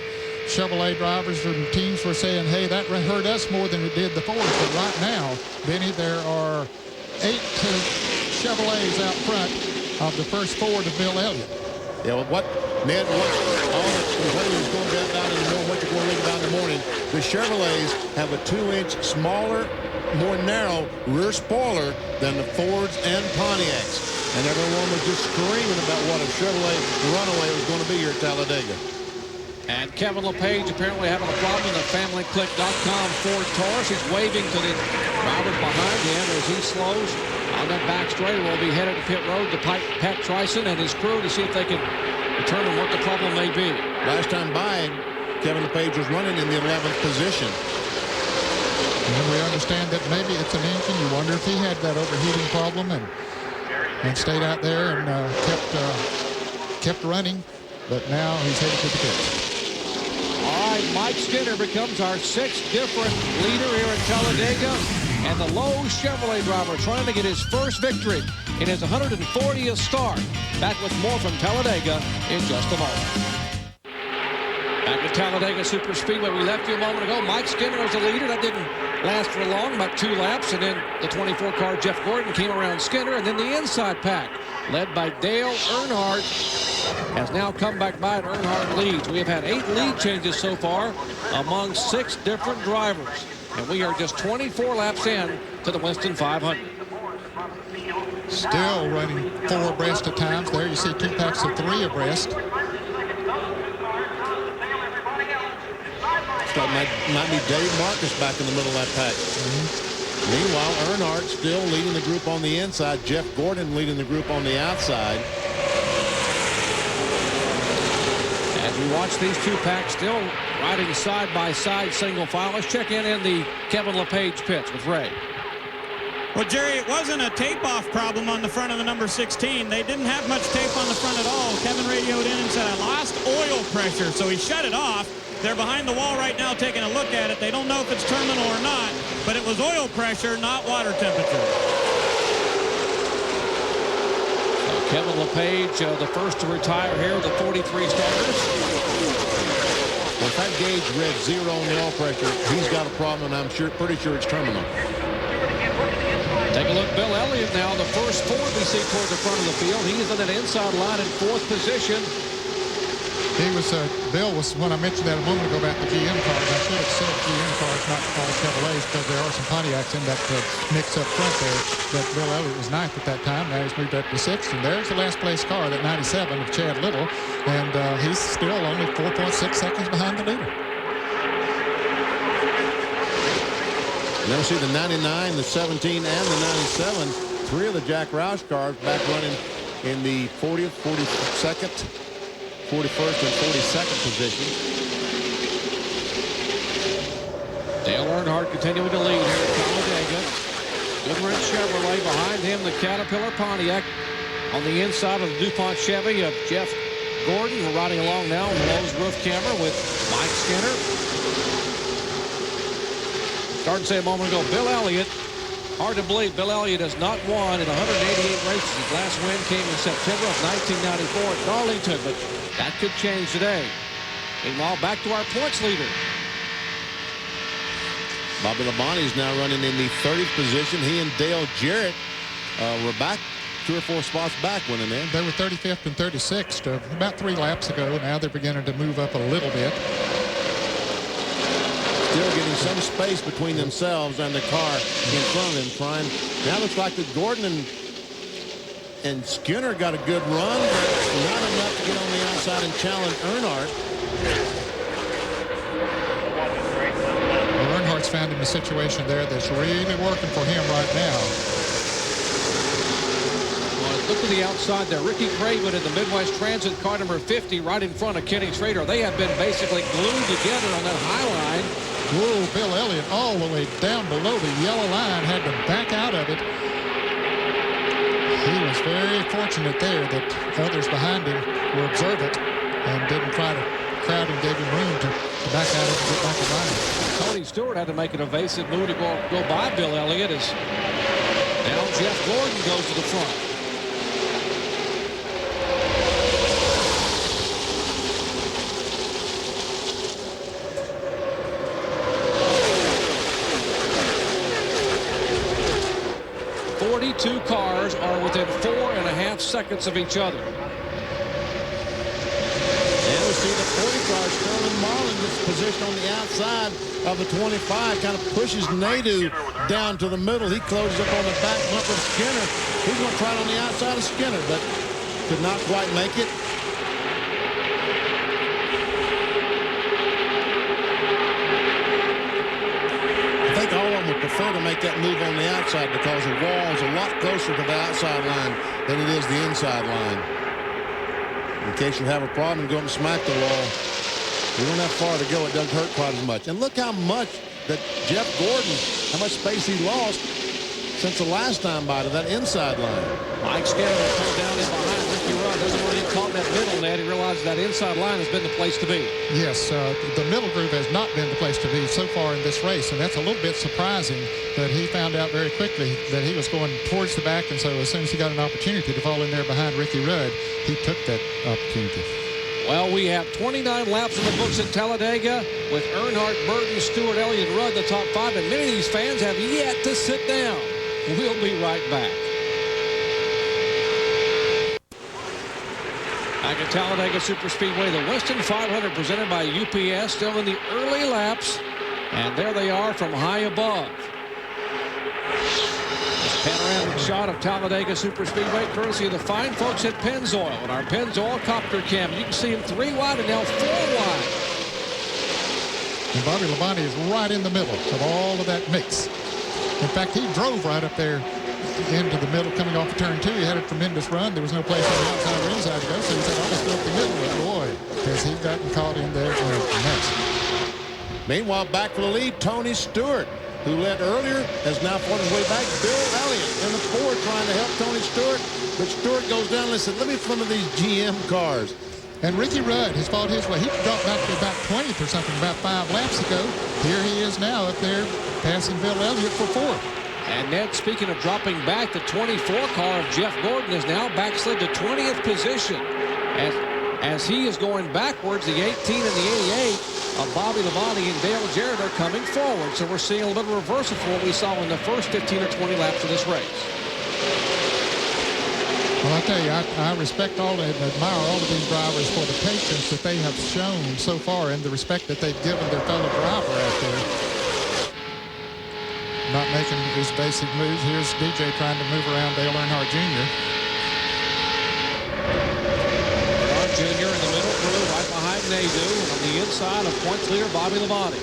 Chevrolet drivers and teams were saying, hey, that hurt us more than it did the Fords. But right now, Benny, there are 8 Chevrolets out front of the first Ford of Bill Elliott. Yeah, well, what all the competitors going down in the morning, what you're going to read about in the morning, the Chevrolets have a 2-inch smaller, more narrow rear spoiler than the Fords and Pontiacs. And everyone was just screaming about what a Chevrolet runaway was going to be here at Talladega. And Kevin LePage apparently having a problem in the FamilyClick.com Ford Taurus. He's waving to the driver behind him as he slows on that back straight. Will be headed to pit road to Pat Tryson and his crew to see if they can determine what the problem may be. Last time by, Kevin LePage was running in the 11th position. And we understand that maybe it's an engine. You wonder if he had that overheating problem and stayed out there and kept running. But now he's headed to the pits. All right, Mike Skinner becomes our 6th different leader here at Talladega. And the Lowe's Chevrolet driver trying to get his first victory in his 140th start. Back with more from Talladega in just a moment. Back at Talladega Superspeedway, we left you a moment ago. Mike Skinner was the leader. That didn't last for long, about 2 laps. And then the 24 car Jeff Gordon came around Skinner. And then the inside pack, led by Dale Earnhardt, has now come back by, and Earnhardt leads. We have had 8 lead changes so far among 6 different drivers. And we are just 24 laps in to the Winston 500. Still running 4 abreast at times. There you see 2 packs of 3 abreast. So might be Dave Marcus back in the middle of that pack. Meanwhile, Earnhardt still leading the group on the inside. Jeff Gordon leading the group on the outside. As we watch these 2 packs still riding side by side, single file. Let's check in the Kevin LePage pits with Ray. Well, Jerry, it wasn't a tape-off problem on the front of the number 16. They didn't have much tape on the front at all. Kevin radioed in and said, I lost oil pressure, so he shut it off. They're behind the wall right now taking a look at it. They don't know if it's terminal or not, but it was oil pressure, not water temperature. Kevin LePage, the first to retire here, the 43 starters. Well, if that gauge read 0 on the oil pressure, he's got a problem, and I'm pretty sure it's terminal. Take a look, Bill Elliott now, the first Ford we see toward the front of the field. He is on that inside line in 4th position. He was, Bill was, when I mentioned that a moment ago about the GM cars, I should have said GM cars, not all Chevrolets, because there are some Pontiacs in that mix up front there. But Bill Elliott was 9th at that time. Now he's moved up to 6th. And there's the last place car, that 97 of Chad Little. And he's still only 4.6 seconds behind the leader. Now we see the 99, the 17, and the 97. 3 of the Jack Roush cars back running in the 40th, 42nd, 41st, and 42nd position. Dale Earnhardt continuing to lead here at Talladega. Goodrich Chevrolet behind him, the Caterpillar Pontiac. On the inside of the DuPont Chevy of Jeff Gordon. We're riding along now on the Lowe's roof camera with Mike Skinner. Started to say a moment ago, Bill Elliott. Hard to believe Bill Elliott has not won in 188 races. His last win came in September of 1994 at Darlington, but that could change today. Meanwhile, back to our points leader. Bobby Labonte's now running in the 30th position. He and Dale Jarrett were back 2 or 4 spots back winning there. They were 35th and 36th about 3 laps ago. Now they're beginning to move up a little bit. Still getting some space between themselves and the car in front of them. Now looks like that Gordon and Skinner got a good run, but not enough to get on the outside and challenge Earnhardt. Well, Earnhardt's found him a situation there that's really working for him right now. Look to the outside there. Ricky Craven in the Midwest Transit car number 50 right in front of Kenny Schrader. They have been basically glued together on that high line. Whoa, Bill Elliott all the way down below the yellow line, had to back out of it. He was very fortunate there that others behind him were observant and didn't try to crowd him, gave him room to back out of it and get back in line. Tony Stewart had to make an evasive move to go by Bill Elliott as now Jeff Gordon goes to the front. Two cars are within 4.5 seconds of each other. And we see the 40 car, Sterling Marlin gets positioned on the outside of the 25, kind of pushes Nadeau down to the middle. He closes up on the back bumper of Skinner. He's going to try it on the outside of Skinner, but could not quite make it. prefer to make that move on the outside because the wall is a lot closer to the outside line than it is the inside line. In case you have a problem, go up and smack the wall. You don't have far to go. It doesn't hurt quite as much. And look how much that Jeff Gordon, how much space he lost since the last time by to that inside line. Mike Skinner will pull down in behind Ricky Rudd. Doesn't want to get caught in that middle net. He realizes that inside line has been the place to be. Yes, the middle groove has not been the place to be so far in this race, and that's a little bit surprising that he found out very quickly that he was going towards the back, and so as soon as he got an opportunity to fall in there behind Ricky Rudd, he took that opportunity. Well, we have 29 laps in the books at Talladega with Earnhardt, Burton, Stewart, Elliott, and Rudd, the top 5, and many of these fans have yet to sit down. We'll be right back. Back at Talladega Superspeedway, the Winston 500 presented by UPS, still in the early laps, and there they are from high above. Panoramic shot of Talladega Superspeedway, courtesy of the fine folks at Pennzoil and our Pennzoil copter cam. You can see him 3 wide and now 4 wide. And Bobby Labonte is right in the middle of all of that mix. In fact, he drove right up there into the middle coming off of turn 2. He had a tremendous run. There was no place on the outside or inside to go, so he said, I'll just go up the middle. But boy, has he gotten caught in there in a mess. Meanwhile, back for the lead, Tony Stewart, who led earlier, has now fought his way back. Bill Elliott in the Ford trying to help Tony Stewart, but Stewart goes down and said, let me flip these GM cars. And Ricky Rudd has fought his way. He dropped back to about 20th or something about 5 laps ago. Here he is now up there passing Bill Elliott for 4th. And Ned, speaking of dropping back, the 24 car of Jeff Gordon is now backslid to 20th position. As he is going backwards, the 18 and the 88 of Bobby Labonte and Dale Jarrett are coming forward. So we're seeing a little bit of reversal from what we saw in the first 15 or 20 laps of this race. Well, I tell you, I respect all and admire all of these drivers for the patience that they have shown so far and the respect that they've given their fellow driver out there. Not making his basic moves. Here's DJ trying to move around Dale Earnhardt Jr. Earnhardt Jr. in the middle crew right behind Nadeau. On the inside of points leader Bobby Labonte.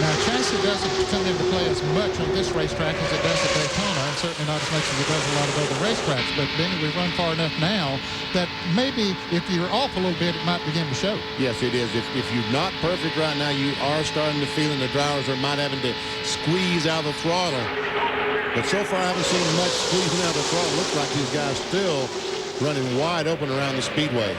Now, chassis doesn't come into play as much on this racetrack as it does at Daytona, and certainly not as much as it does a lot of other racetracks. But, Benny, we've run far enough now that maybe if you're off a little bit, it might begin to show. Yes, it is. If you're not perfect right now, you are starting to feel, and the drivers are might having to squeeze out the throttle. But so far, I haven't seen much squeezing out the throttle. Looks like these guys still running wide open around the speedway.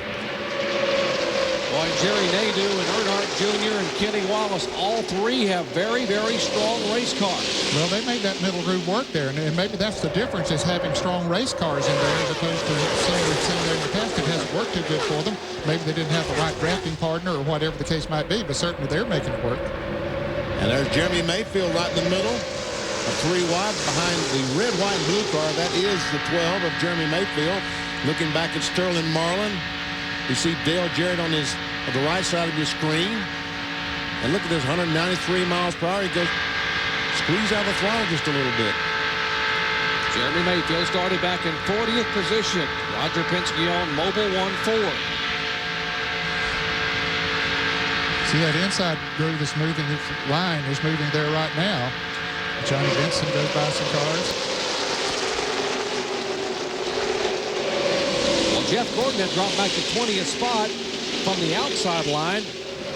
Boy, Jerry Nadeau and Earnhardt Jr. and Kenny Wallace, all three have very, very strong race cars. Well, they made that middle groove work there, and maybe that's the difference is having strong race cars in there as opposed to some we've seen there in the past. It hasn't worked too good for them. Maybe they didn't have the right drafting partner or whatever the case might be, but certainly they're making it work. And there's Jeremy Mayfield right in the middle. A 3 wide behind the red, white, and blue car. That is the 12 of Jeremy Mayfield. Looking back at Sterling Marlin. You see Dale Jarrett on the right side of your screen. And look at this, 193 miles per hour. He goes, squeeze out the throttle just a little bit. Jeremy Mayfield started back in 40th position. Roger Penske on Mobil 1 Ford. See that inside groove is moving, the line is moving there right now. Johnny Benson goes by some cars. Well, Jeff Gordon had dropped back to 20th spot from the outside line,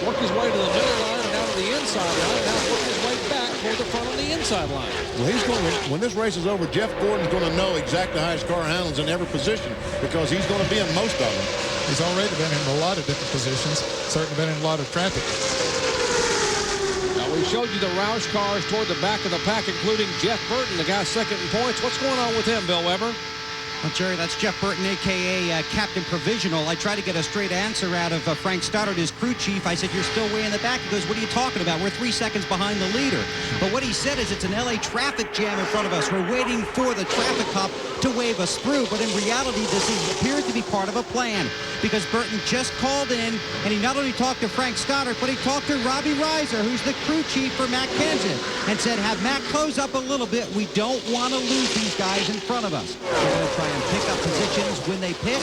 worked his way to the middle line and out to the inside line, now worked his way back toward the front on the inside line. Well, he's going to, when this race is over, Jeff Gordon's going to know exactly how his car handles in every position because he's going to be in most of them. He's already been in a lot of different positions, certainly been in a lot of traffic. Now, we showed you the Roush cars toward the back of the pack, including Jeff Burton, the guy second in points. What's going on with him, Bill Weber? Well, Jerry, that's Jeff Burton, a.k.a. Captain Provisional. I tried to get a straight answer out of Frank Stoddard, his crew chief. I said, you're still way in the back. He goes, what are you talking about? We're 3 seconds behind the leader. But what he said is it's an L.A. traffic jam in front of us. We're waiting for the traffic cop to wave us through. But in reality, this appears to be part of a plan because Burton just called in, and he not only talked to Frank Stoddard, but he talked to Robbie Reiser, who's the crew chief for Matt Kenseth, and said, have Matt close up a little bit. We don't want to lose these guys in front of us. We're going to try and pick up positions when they pit.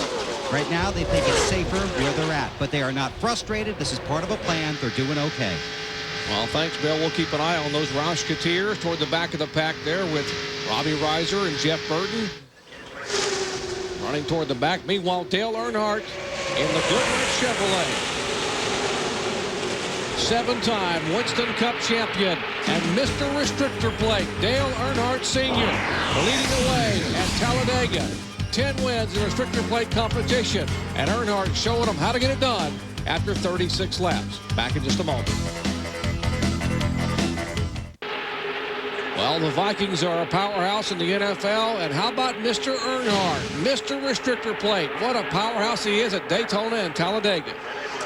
Right now, they think it's safer where they're at, but they are not frustrated. This is part of a plan. They're doing okay. Well, thanks, Bill. We'll keep an eye on those Roush-Keteers toward the back of the pack there with Robbie Reiser and Jeff Burton running toward the back. Meanwhile, Dale Earnhardt in the Goodrich Chevrolet. 7-time Winston Cup champion and Mr. Restrictor Plate, Dale Earnhardt Sr. leading away at Talladega. 10 wins in Restrictor Plate competition, and Earnhardt showing them how to get it done after 36 laps. Back in just a moment. Well, the Vikings are a powerhouse in the NFL, and how about Mr. Earnhardt, Mr. Restrictor Plate? What a powerhouse he is at Daytona and Talladega.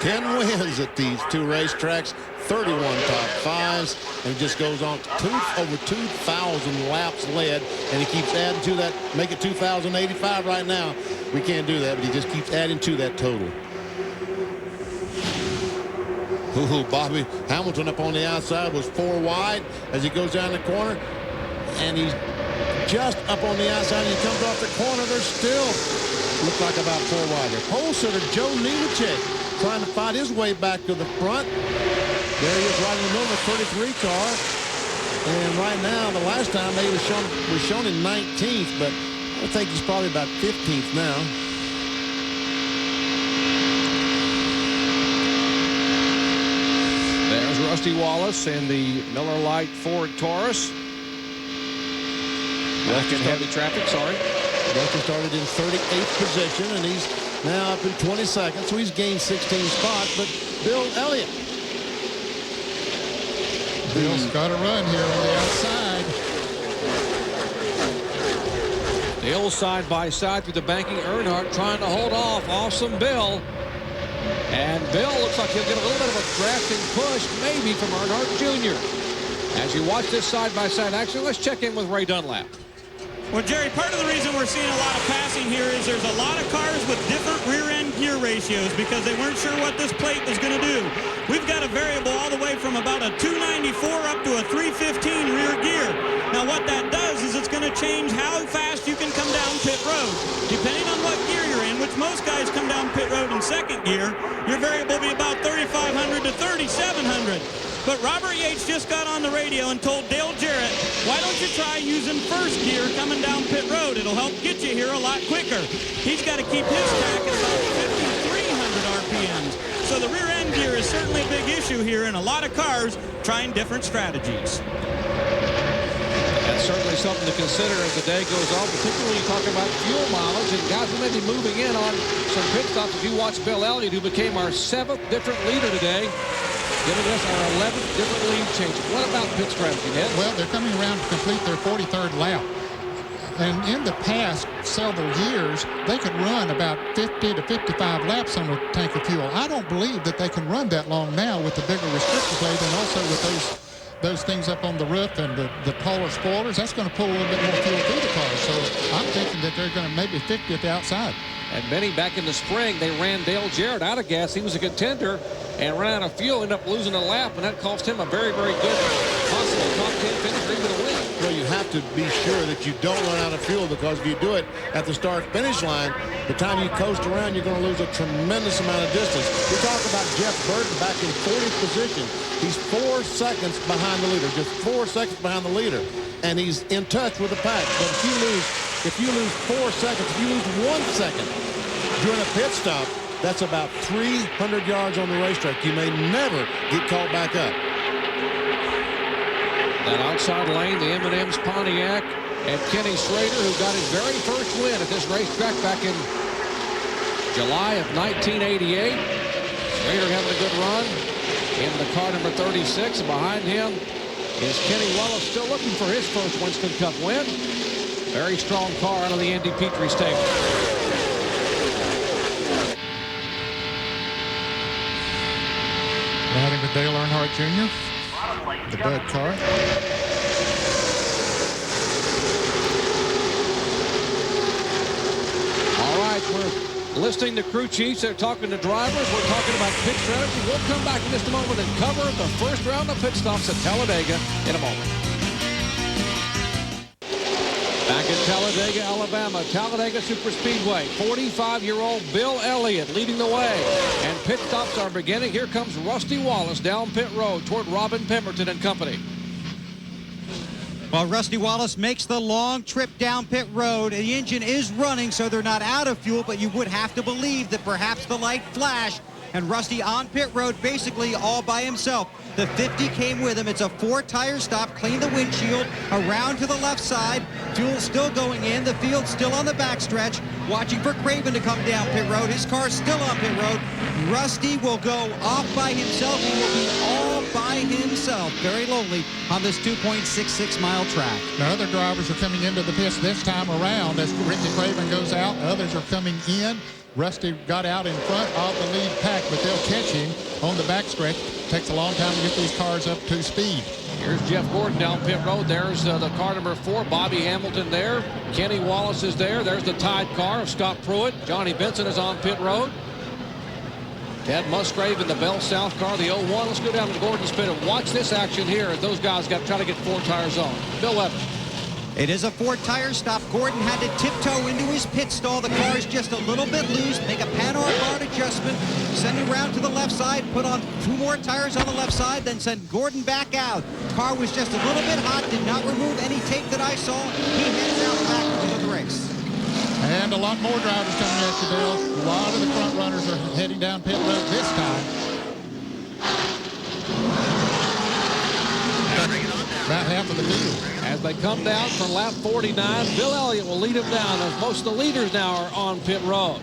10 wins at these two racetracks, 31 top fives, and he just goes on to over 2,000 laps led, and he keeps adding to that, make it 2,085 right now. We can't do that, but he just keeps adding to that total. Ooh, Bobby Hamilton up on the outside was 4 wide as he goes down the corner, and he's just up on the outside. He comes off the corner. They're still look like about 4 wide. The pole sitter Joe Nemechek trying to fight his way back to the front. There he is right in the middle of the 33 car. And right now, the last time they was shown in 19th, but I think he's probably about 15th now. There's Rusty Wallace in the Miller Lite Ford Taurus. Back in heavy traffic, sorry. Rusty started in 38th position, and he's now up in 22nd, so he's gained 16 spots. But Bill Elliott. Bill's got a run here on the outside. Bill side by side through the banking. Earnhardt trying to hold off. Awesome Bill. And Bill looks like he'll get a little bit of a drafting push, maybe from Earnhardt Jr. As you watch this side-by-side action, let's check in with Ray Dunlap. Well, Jerry, part of the reason we're seeing a lot of passing here is there's a lot of cars with different rear-end gear ratios because they weren't sure what this plate was going to do. We've got a variable all the way from about a 294 up to a 315 rear gear. Now, what that does is it's going to change how fast you can come down pit road. Depending on what gear you're in, which most guys come down pit road in second gear, your variable will be about 3,500 to 3,700. But Robert Yates just got on the radio and told Dale Jarrett, why don't you try using first gear coming down pit road? It'll help get you here a lot quicker. He's got to keep his track at about 5,300 RPMs. So the rear end gear is certainly a big issue here, and a lot of cars trying different strategies. That's certainly something to consider as the day goes on, particularly when you talk about fuel mileage and guys who may be moving in on some pit stops. If you watch Bill Elliott, who became our 7th different leader today, giving us our 11th different lead changes. What about pit strategy, Ned? Well, they're coming around to complete their 43rd lap. And in the past several years, they could run about 50 to 55 laps on a tank of fuel. I don't believe that they can run that long now with the bigger restrictor plate and also with those things up on the roof and the taller spoilers. That's going to pull a little bit more fuel through the car. So I'm thinking that they're going to maybe 50 at the outside. And Benny, back in the spring, they ran Dale Jarrett out of gas. He was a contender and ran out of fuel, ended up losing a lap, and that cost him a very, very good possible top 10 finish or even a win. Well, you have to be sure that you don't run out of fuel, because if you do it at the start-finish line, the time you coast around, you're going to lose a tremendous amount of distance. We talk about Jeff Burton back in 40th position. He's 4 seconds behind the leader, just 4 seconds behind the leader, and he's in touch with the pack. But if you lose 4 seconds, if you lose 1 second during a pit stop, that's about 300 yards on the racetrack. You may never get called back up. That outside lane, the M&M's Pontiac, and Kenny Schrader, who got his very first win at this racetrack back in July of 1988. Schrader having a good run in the car number 36. And behind him is Kenny Wallace, still looking for his first Winston Cup win. Very strong car out of the Andy Petrie stable. Riding with Dale Earnhardt Jr., the Bud car. All right, we're listening to crew chiefs. They're talking to drivers. We're talking about pit strategy. We'll come back in just a moment and cover the first round of pit stops at Talladega in a moment. Back Back at Talladega, Alabama, Talladega Superspeedway, 45-year-old Bill Elliott leading the way. And pit stops are beginning. Here comes Rusty Wallace down pit road toward Robin Pemberton and company. Well, Rusty Wallace makes the long trip down pit road. The engine is running, so they're not out of fuel, but you would have to believe that perhaps the light flashed, and Rusty on pit road basically all by himself. The 50 came with him. It's a 4-tire stop. Clean the windshield. Around to the left side. Fuel still going in. The field still on the backstretch. Watching for Craven to come down pit road. His car's still on pit road. Rusty will go off by himself. He will be all by himself. Very lonely on this 2.66-mile track. Now, other drivers are coming into the pits this time around as Ricky Craven goes out. Others are coming in. Rusty got out in front of the lead pack, but they'll catch him on the backstretch. Takes a long time to get these cars up to speed. Here's Jeff Gordon down pit road. There's the car number 4, Bobby Hamilton there. Kenny Wallace is there. There's the Tide car of Scott Pruitt. Johnny Benson is on pit road. Ted Musgrave in the Bell South car, the 01. Let's go down to Gordon's pit and watch this action here as those guys got to try to get 4 tires on. Bill Weber. It is a 4-tire stop. Gordon had to tiptoe into his pit stall. The car is just a little bit loose. Make a Panhard bar adjustment. Send it around to the left side. Put on 2 more tires on the left side. Then send Gordon back out. Car was just a little bit hot. Did not remove any tape that I saw. He heads out back into the race. And a lot more drivers coming at you, Dale. A lot of the front runners are heading down pit road this time. About half of the field. As they come down from lap 49, Bill Elliott will lead them down as most of the leaders now are on pit road.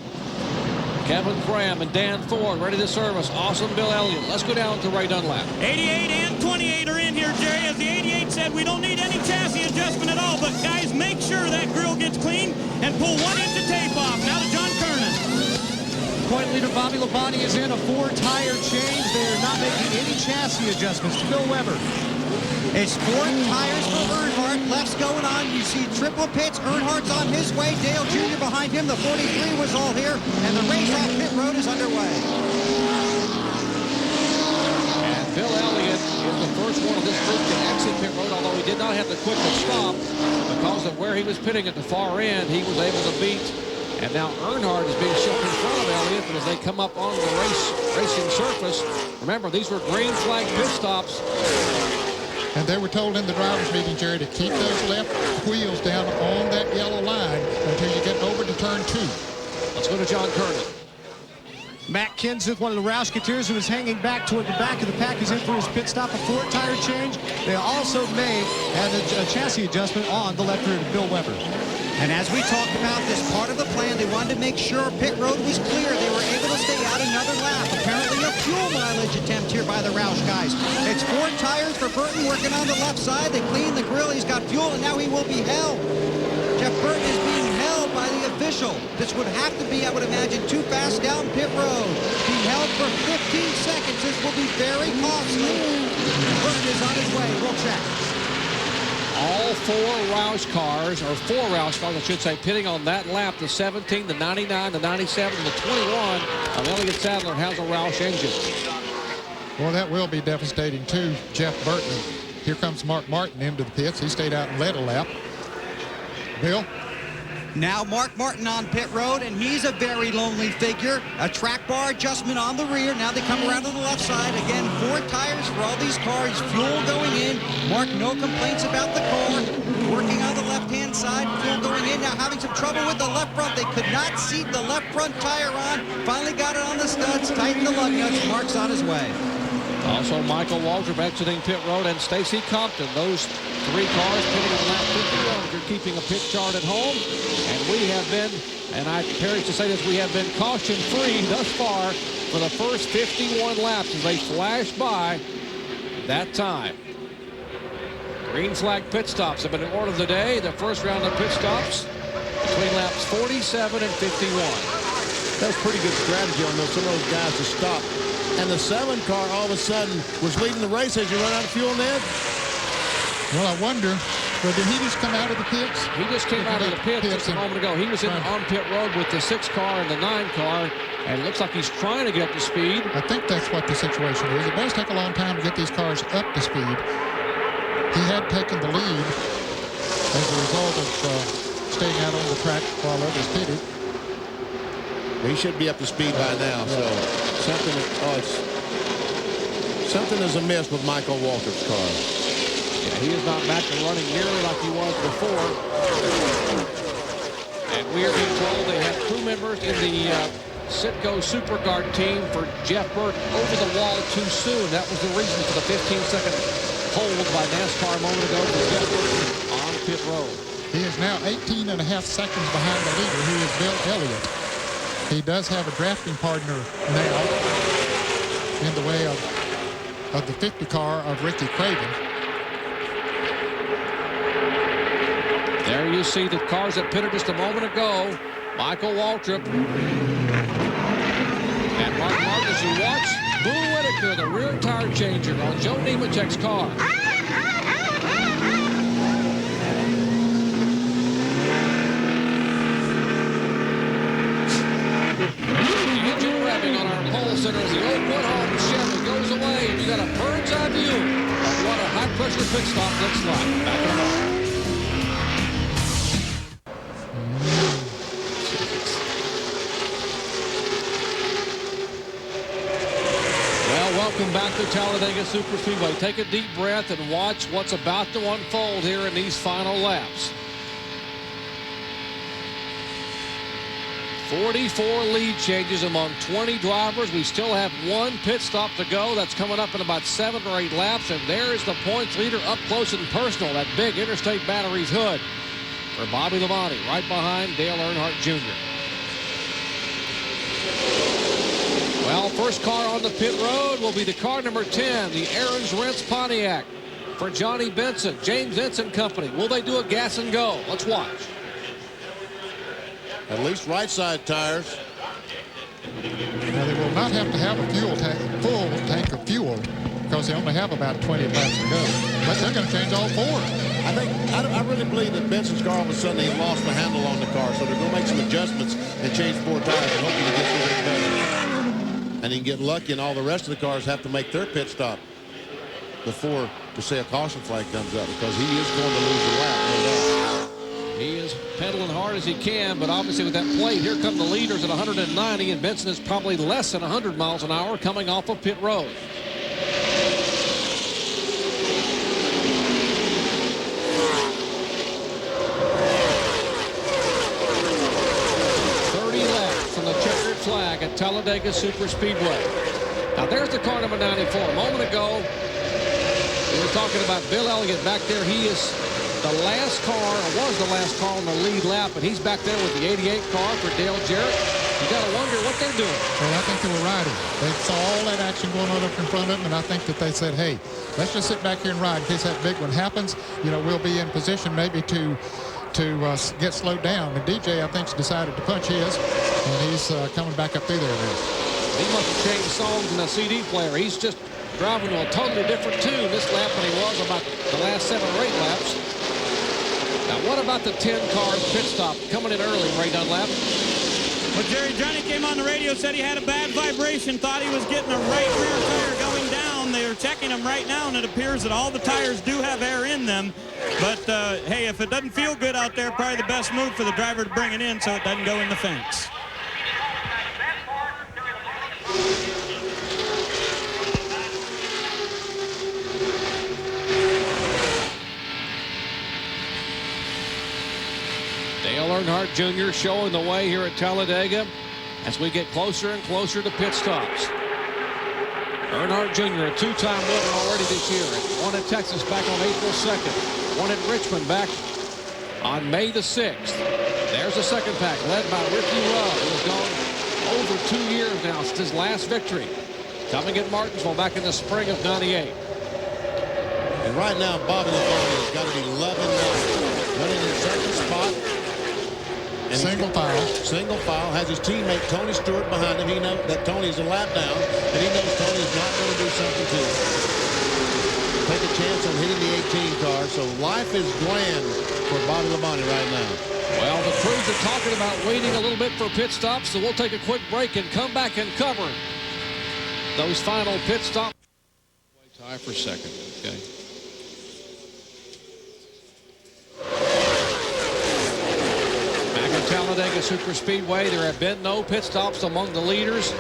Kevin Graham and Dan Ford ready to service. Awesome Bill Elliott. Let's go down to Ray Dunlap. 88 and 28 are in here, Jerry. As the 88 said, we don't need any chassis adjustment at all, but guys, make sure that grill gets clean and pull 1 inch of tape off. Now to John Kernan. Point leader Bobby Labonte is in a 4-tire change. They're not making any chassis adjustments. To Bill Weber. It's 4 tires for Earnhardt. Left's going on. You see triple pits. Earnhardt's on his way. Dale Jr. behind him. The 43 was all here. And the race off pit road is underway. And Bill Elliott is the first one of this group to exit pit road, although he did not have the quickest stop because of where he was pitting at the far end. He was able to beat. And now Earnhardt is being shoved in front of Elliott, but as they come up on the racing surface, remember, these were green flag pit stops. And they were told in the driver's meeting, Jerry, to keep those left wheels down on that yellow line until you get over to turn 2. Let's go to John Kernan. Matt Kenseth, one of the Roush-Keteers who is hanging back toward the back of the pack, is in for his pit stop, a 4-tire change. They also made a chassis adjustment on the left rear to Bill Weber. And as we talked about this part of the plan, they wanted to make sure pit road was clear. They were able to stay out another lap. Apparently a fuel mileage attempt here by the Roush guys. It's 4 tires for Burton working on the left side. They cleaned the grill. He's got fuel, and now he will be held. Jeff Burton is being held by the official. This would have to be, I would imagine, too fast down pit road. Being held for 15 seconds. This will be very costly. Burton is on his way. We'll check. All 4 Roush cars, or 4 Roush cars, I should say, pitting on that lap. The 17, the 99, the 97, and the 21 of Elliott Sadler has a Roush engine. Well, that will be devastating to Jeff Burton. Here comes Mark Martin into the pits. He stayed out and led a lap. Bill? Now Mark Martin on pit road, and he's a very lonely figure. A track bar adjustment on the rear. Now they come around to the left side. Again, 4 tires for all these cars. Fuel going in. Mark, no complaints about the car. Working on the left-hand side. Fuel going in. Now having some trouble with the left front. They could not seat the left front tire on. Finally got it on the studs. Tightened the lug nuts. Mark's on his way. Also, Michael Waltrip exiting pit road, and Stacy Compton. Those 3 cars pitting on lap 51. If you're keeping a pit chart at home, and we have been, and I perish to say this, we have been caution-free thus far for the first 51 laps as they flash by that time. Green flag pit stops have been in order of the day. The first round of pit stops between laps 47 and 51. That was pretty good strategy on some of those guys to stop. And the 7 car all of a sudden was leading the race as you run out of fuel, Ned. Well, I wonder, did he just come out of the pits? He just came out of the pits just a moment ago. He was on pit road with the 6 car and the 9 car, and it looks like he's trying to get up to speed. I think that's what the situation is. It does take a long time to get these cars up to speed. He had taken the lead as a result of staying out on the track while others pitted. He should be up to speed by now. So something is amiss with Michael Waltrip's car. Yeah, he is not back to running nearly like he was before. And we are being told they have crew members in the Citgo Superguard team for Jeff Burton over the wall too soon. That was the reason for the 15-second hold by NASCAR a moment ago for Jeff Burton on pit road. He is now 18.5 seconds behind the leader, who is Bill Elliott. He does have a drafting partner now in the way of the 50 car of Ricky Craven. There you see the cars that pitted just a moment ago. Michael Waltrip. And Mark Martin, as you watch, Boo Whitaker, the rear tire changer on Joe Nemechek's car. Engine revving on our pole center as the old Woodhall Chevy goes away. And you got a bird's eye view of what a high-pressure pit stop looks like. Back in a moment. Welcome back to Talladega Superspeedway. Take a deep breath and watch what's about to unfold here in these final laps. 44 lead changes among 20 drivers. We still have one pit stop to go. That's coming up in about 7 or 8 laps. And there's the points leader up close and personal. That big Interstate Batteries hood for Bobby Labonte, right behind Dale Earnhardt Jr. Well, first car on the pit road will be the car number 10, the Aaron's Rents Pontiac for Johnny Benson, James Benson Company. Will they do a gas and go? Let's watch. At least right side tires. Now, they will not have to have a full tank of fuel because they only have about 20 laps to go. But they're going to change all 4. I really believe that Benson's car all of a sudden he lost the handle on the car, so they're going to make some adjustments and change 4 tires and hopefully get through it better. And he can get lucky, and all the rest of the cars have to make their pit stop before, to say, a caution flag comes up, because he is going to lose the lap, no doubt. He is pedaling hard as he can, but obviously with that plate, here come the leaders at 190, and Benson is probably less than 100 miles an hour coming off of pit road. Flag at Talladega Superspeedway. Now there's the car number 94. A moment ago, we were talking about Bill Elliott back there. He is the last car, or was the last car on the lead lap, and he's back there with the 88 car for Dale Jarrett. You got to wonder what they're doing. Well, I think they were riding. They saw all that action going on up in front of them, and I think that they said, hey, let's just sit back here and ride in case that big one happens. You know, we'll be in position maybe to get slowed down. And DJ, I think, decided to punch his, and he's coming back up through there now. He must have changed songs in the CD player. He's just driving to a totally different tune this lap than he was about the last 7 or 8 laps. Now, what about the 10 car pit stop coming in early, Ray Dunlap? Well, Jerry, Johnny came on the radio, said he had a bad vibration, thought he was getting a right rear tire going down. They are checking him right now, and it appears that all the tires do have air in them. But, hey, if it doesn't feel good out there, probably the best move for the driver to bring it in so it doesn't go in the fence. Dale Earnhardt Jr. showing the way here at Talladega as we get closer and closer to pit stops. Earnhardt Jr., a 2-time winner already this year. Won at Texas back on April 2nd. Won at Richmond back on May the 6th. There's the second pack led by Ricky Rudd, who has gone over 2 years now since his last victory. Coming at Martinsville back in the spring of '98. And right now, Bobby Labonte has got to be loving this. Running in second spot. And single file, has his teammate Tony Stewart behind him. He knows that Tony's a lap down, and he knows Tony's not going to do something to take a chance on hitting the 18 car. So life is grand for Bobby Labonte right now. Well, the crews are talking about waiting a little bit for pit stops, so we'll take a quick break and come back and cover those final pit stops. Tie for second, okay. Talladega Superspeedway. There have been no pit stops among the leaders.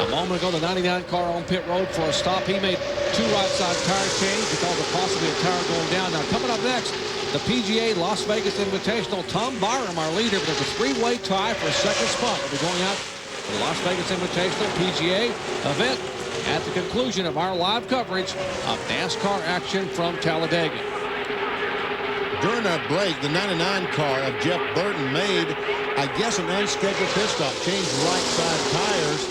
A moment ago, the 99 car on pit road for a stop. He made 2 right-side tire changes because of possibly a tire going down. Now, coming up next, the PGA Las Vegas Invitational. Tom Byram, our leader, but there's a 3-way tie for a second spot. We'll be going out to the Las Vegas Invitational PGA event at the conclusion of our live coverage of NASCAR action from Talladega. During our break, the 99 car of Jeff Burton made, I guess, an unscheduled pit stop, changed right-side tires,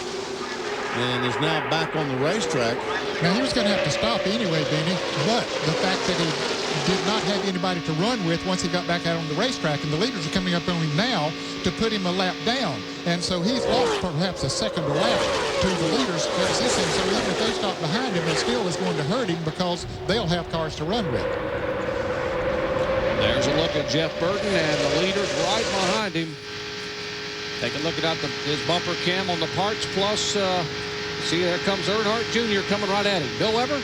and is now back on the racetrack. Now, he was going to have to stop anyway, Benny, but the fact that he did not have anybody to run with once he got back out on the racetrack, and the leaders are coming up on him now to put him a lap down. And so he's lost perhaps a second or lap to the leaders. So even if they stop behind him, it still is going to hurt him because they'll have cars to run with. There's a look at Jeff Burton and the leaders right behind him. Take a look at his bumper cam on the Parts Plus. See, there comes Earnhardt Jr. coming right at him. Bill Weber?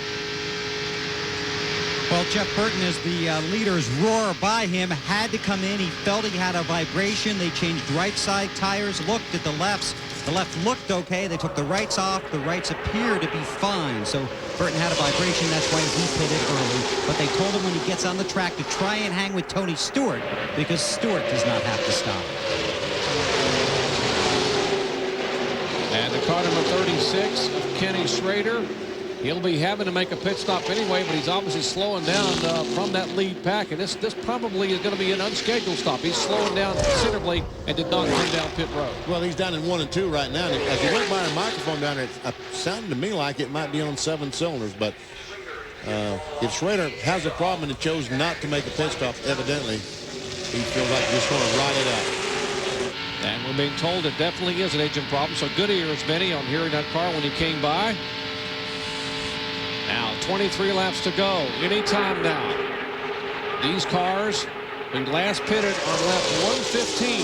Well, Jeff Burton, as the leaders roar by him, had to come in. He felt he had a vibration. They changed right-side tires, looked at the lefts. The left looked okay. They took the rights off. The rights appear to be fine. So Burton had a vibration. That's why he pitted early. But they told him when he gets on the track to try and hang with Tony Stewart, because Stewart does not have to stop. And the car number 36 of Kenny Schrader. He'll be having to make a pit stop anyway, but he's obviously slowing down from that lead pack. And this probably is going to be an unscheduled stop. He's slowing down considerably and did not come down pit road. Well, he's down in 1 and 2 right now. And as he went by a microphone down there, it sounded to me like it might be on 7 cylinders. But if Schrader has a problem and he chose not to make a pit stop, evidently he feels like he's just going to ride it out. And we're being told it definitely is an engine problem. So good ears, Benny, on hearing that car when he came by. Now, 23 laps to go. Anytime now. These cars, when last pitted on lap 115.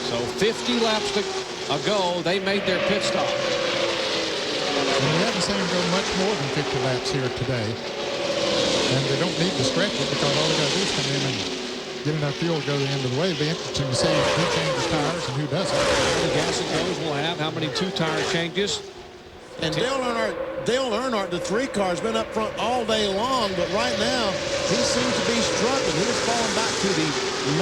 So 50 laps ago, they made their pit stop. And we haven't seen them go much more than 50 laps here today. And they don't need to stretch it because all they got to do is come in and get enough fuel to go the end of the way. It'll be interesting to see who changes tires and who doesn't. The gas and goes will have how many 2-tire changes. And Dale Earnhardt, the 3 car's been up front all day long, but right now he seems to be struggling. He has fallen back to the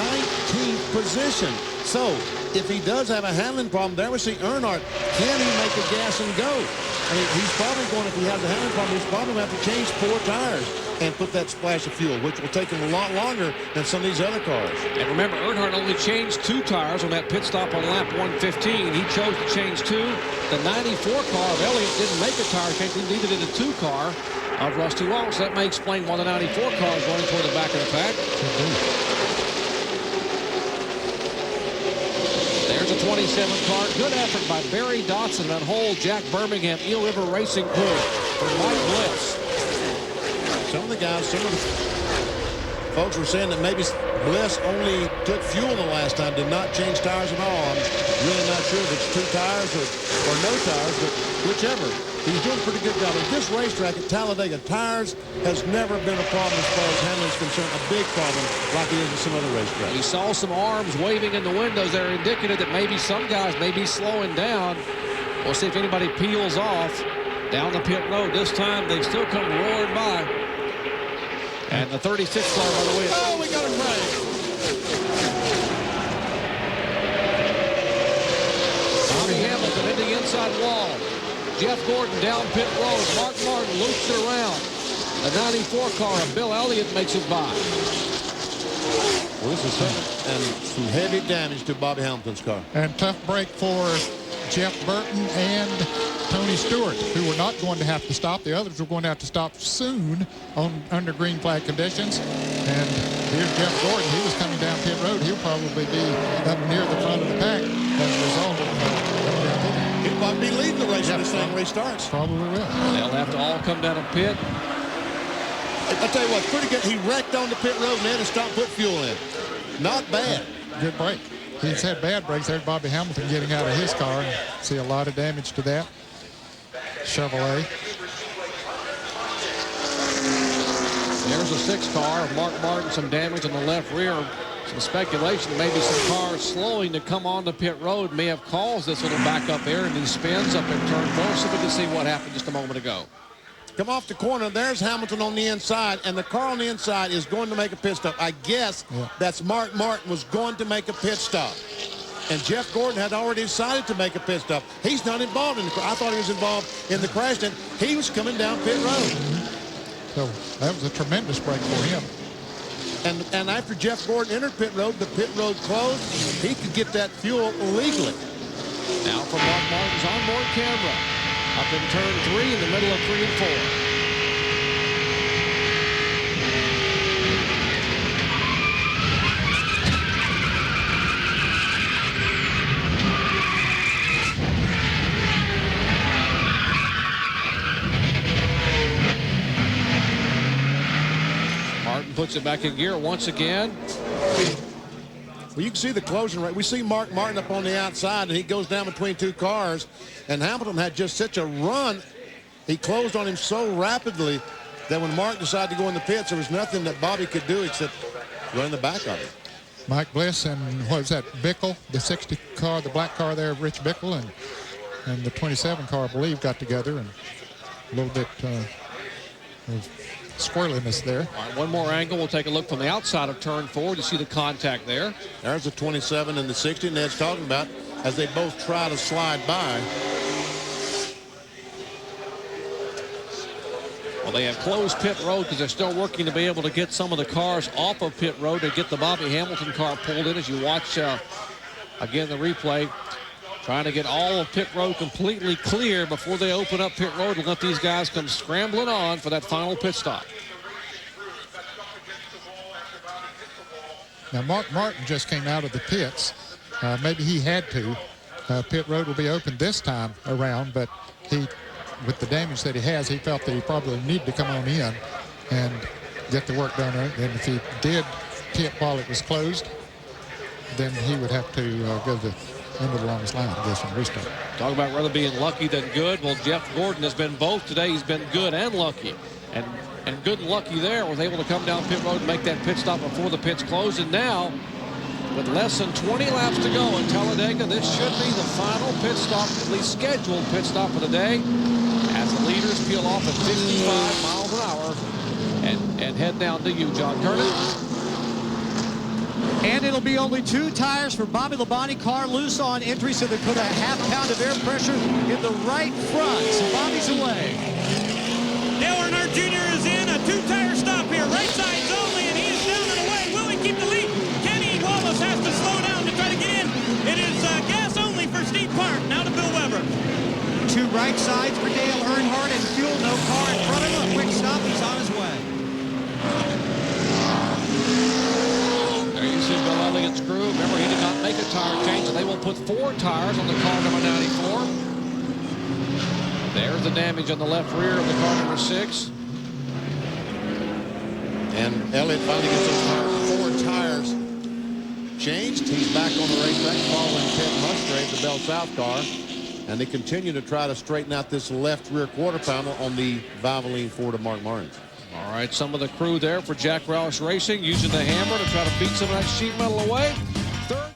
19th position. So if he does have a handling problem, there we see Earnhardt. Can he make a gas and go? I mean, he's probably going, if he has a handling problem, he's probably going to have to change 4 tires and put that splash of fuel, which will take him a lot longer than some of these other cars. And remember, Earnhardt only changed 2 tires on that pit stop on lap 115. He chose to change 2. The 94 car of Elliott didn't make a tire change. Neither did the 2 car of Rusty Walsh. That may explain why the 94 car is running toward the back of the pack. There's a 27 car. Good effort by Barry Dotson, that whole Jack Birmingham Eel River Racing crew for Mike Bliss. Some of the folks were saying that maybe Bliss only took fuel the last time, did not change tires at all. I'm really not sure if it's 2 tires or no tires, but whichever. He's doing a pretty good job. At this racetrack at Talladega, tires has never been a problem as far as handling is concerned, a big problem like it is in some other racetracks. We saw some arms waving in the windows there, indicative that maybe some guys may be slowing down. We'll see if anybody peels off down the pit road. This time they still come roaring by. And the 36 car, by the way. Oh, we got him right. Bobby Hamilton in the inside wall. Jeff Gordon down pit road. Mark Martin loops it around. The 94 car of Bill Elliott makes it by. Well, this is some heavy damage to Bobby Hamilton's car. And tough break for Jeff Burton and Tony Stewart, who were not going to have to stop. The others were going to have to stop soon under green flag conditions. And here's Jeff Gordon. He was coming down pit road. He'll probably be up near the front of the pack as a result of coming down pit. He'll probably be leading the race when this thing restarts. Probably will. They'll have to all come down a pit. I'll tell you what, pretty good. He wrecked on the pit road and then to stop, put fuel in. Not bad. Good break. He's had bad breaks. There's Bobby Hamilton getting out of his car. See a lot of damage to that Chevrolet. There's a 6 car of Mark Martin, some damage on the left rear Some speculation, maybe some cars slowing to come on the pit road may have caused this little backup there and these spins up in turn 4. So we can see what happened just a moment ago. Come off the corner. There's Hamilton on the inside, and the car on the inside is going to make a pit stop. I guess that's Mark Martin was going to make a pit stop. And Jeff Gordon had already decided to make a pit stop. He's not involved in the crash. I thought he was involved in the crash, and he was coming down pit road. So that was a tremendous break for him. And after Jeff Gordon entered pit road, the pit road closed. He could get that fuel legally. Now from Mark Martin's onboard camera. Up in turn 3 in the middle of 3 and 4. Martin puts it back in gear once again. Well, you can see the closing rate. We see Mark Martin up on the outside, and he goes down between 2 cars. And Hamilton had just such a run. He closed on him so rapidly that when Mark decided to go in the pits, there was nothing that Bobby could do except run the back of it. Mike Bliss and what was that, Bickle, the 60 car, the black car there, Rich Bickle, and the 27 car, I believe, got together, and a little bit of squirreliness there. All right, one more angle. We'll take a look from the outside of turn 4 to see the contact there. There's the 27 and the 60 Ned's talking about as they both try to slide by. Well, they have closed pit road because they're still working to be able to get some of the cars off of pit road to get the Bobby Hamilton car pulled in. As you watch, again, the replay, trying to get all of pit road completely clear before they open up pit road and let these guys come scrambling on for that final pit stop. Now, Mark Martin just came out of the pits. Maybe he had to. Pit road will be open this time around, but he, with the damage that he has, he felt that he probably needed to come on in and get the work done. And if he did pit while it was closed, then he would have to go to the end of the longest line, I guess, and restart. Talk about rather being lucky than good. Well, Jeff Gordon has been both today. He's been good and lucky. And good and lucky there, was able to come down pit road and make that pit stop before the pits closed. And now, with less than 20 laps to go in Talladega, this should be the final pit stop, at least scheduled pit stop of the day, as the leaders peel off at 55 miles an hour and head down to you, John Kernan. And it'll be only 2 tires for Bobby Labonte. Car loose on entry, so they put a half-pound of air pressure in the right front. So Bobby's away. Dale Earnhardt Jr. is in a 2-tire stop here. Right sides only, and he is down and away. Will he keep the lead? Kenny Wallace has to slow down to try to get in. It is gas only for Steve Park. Now to Bill Weber. 2 right sides for Dale Earnhardt, and fuel, no car in front of him. A quick stop, he's on his way. There you see Bill Elliott's crew. Remember, he did not make a tire change, and they will put 4 tires on the car number 94. There's the damage on the left rear of the car number 6. And Elliott finally gets those 4 tires changed. He's back on the racetrack following Ted Musgrave, the Bell South car. And they continue to try to straighten out this left rear quarter panel on the Valvoline Ford of Mark Martin. All right, some of the crew there for Jack Roush Racing using the hammer to try to beat some of that sheet metal away. Third,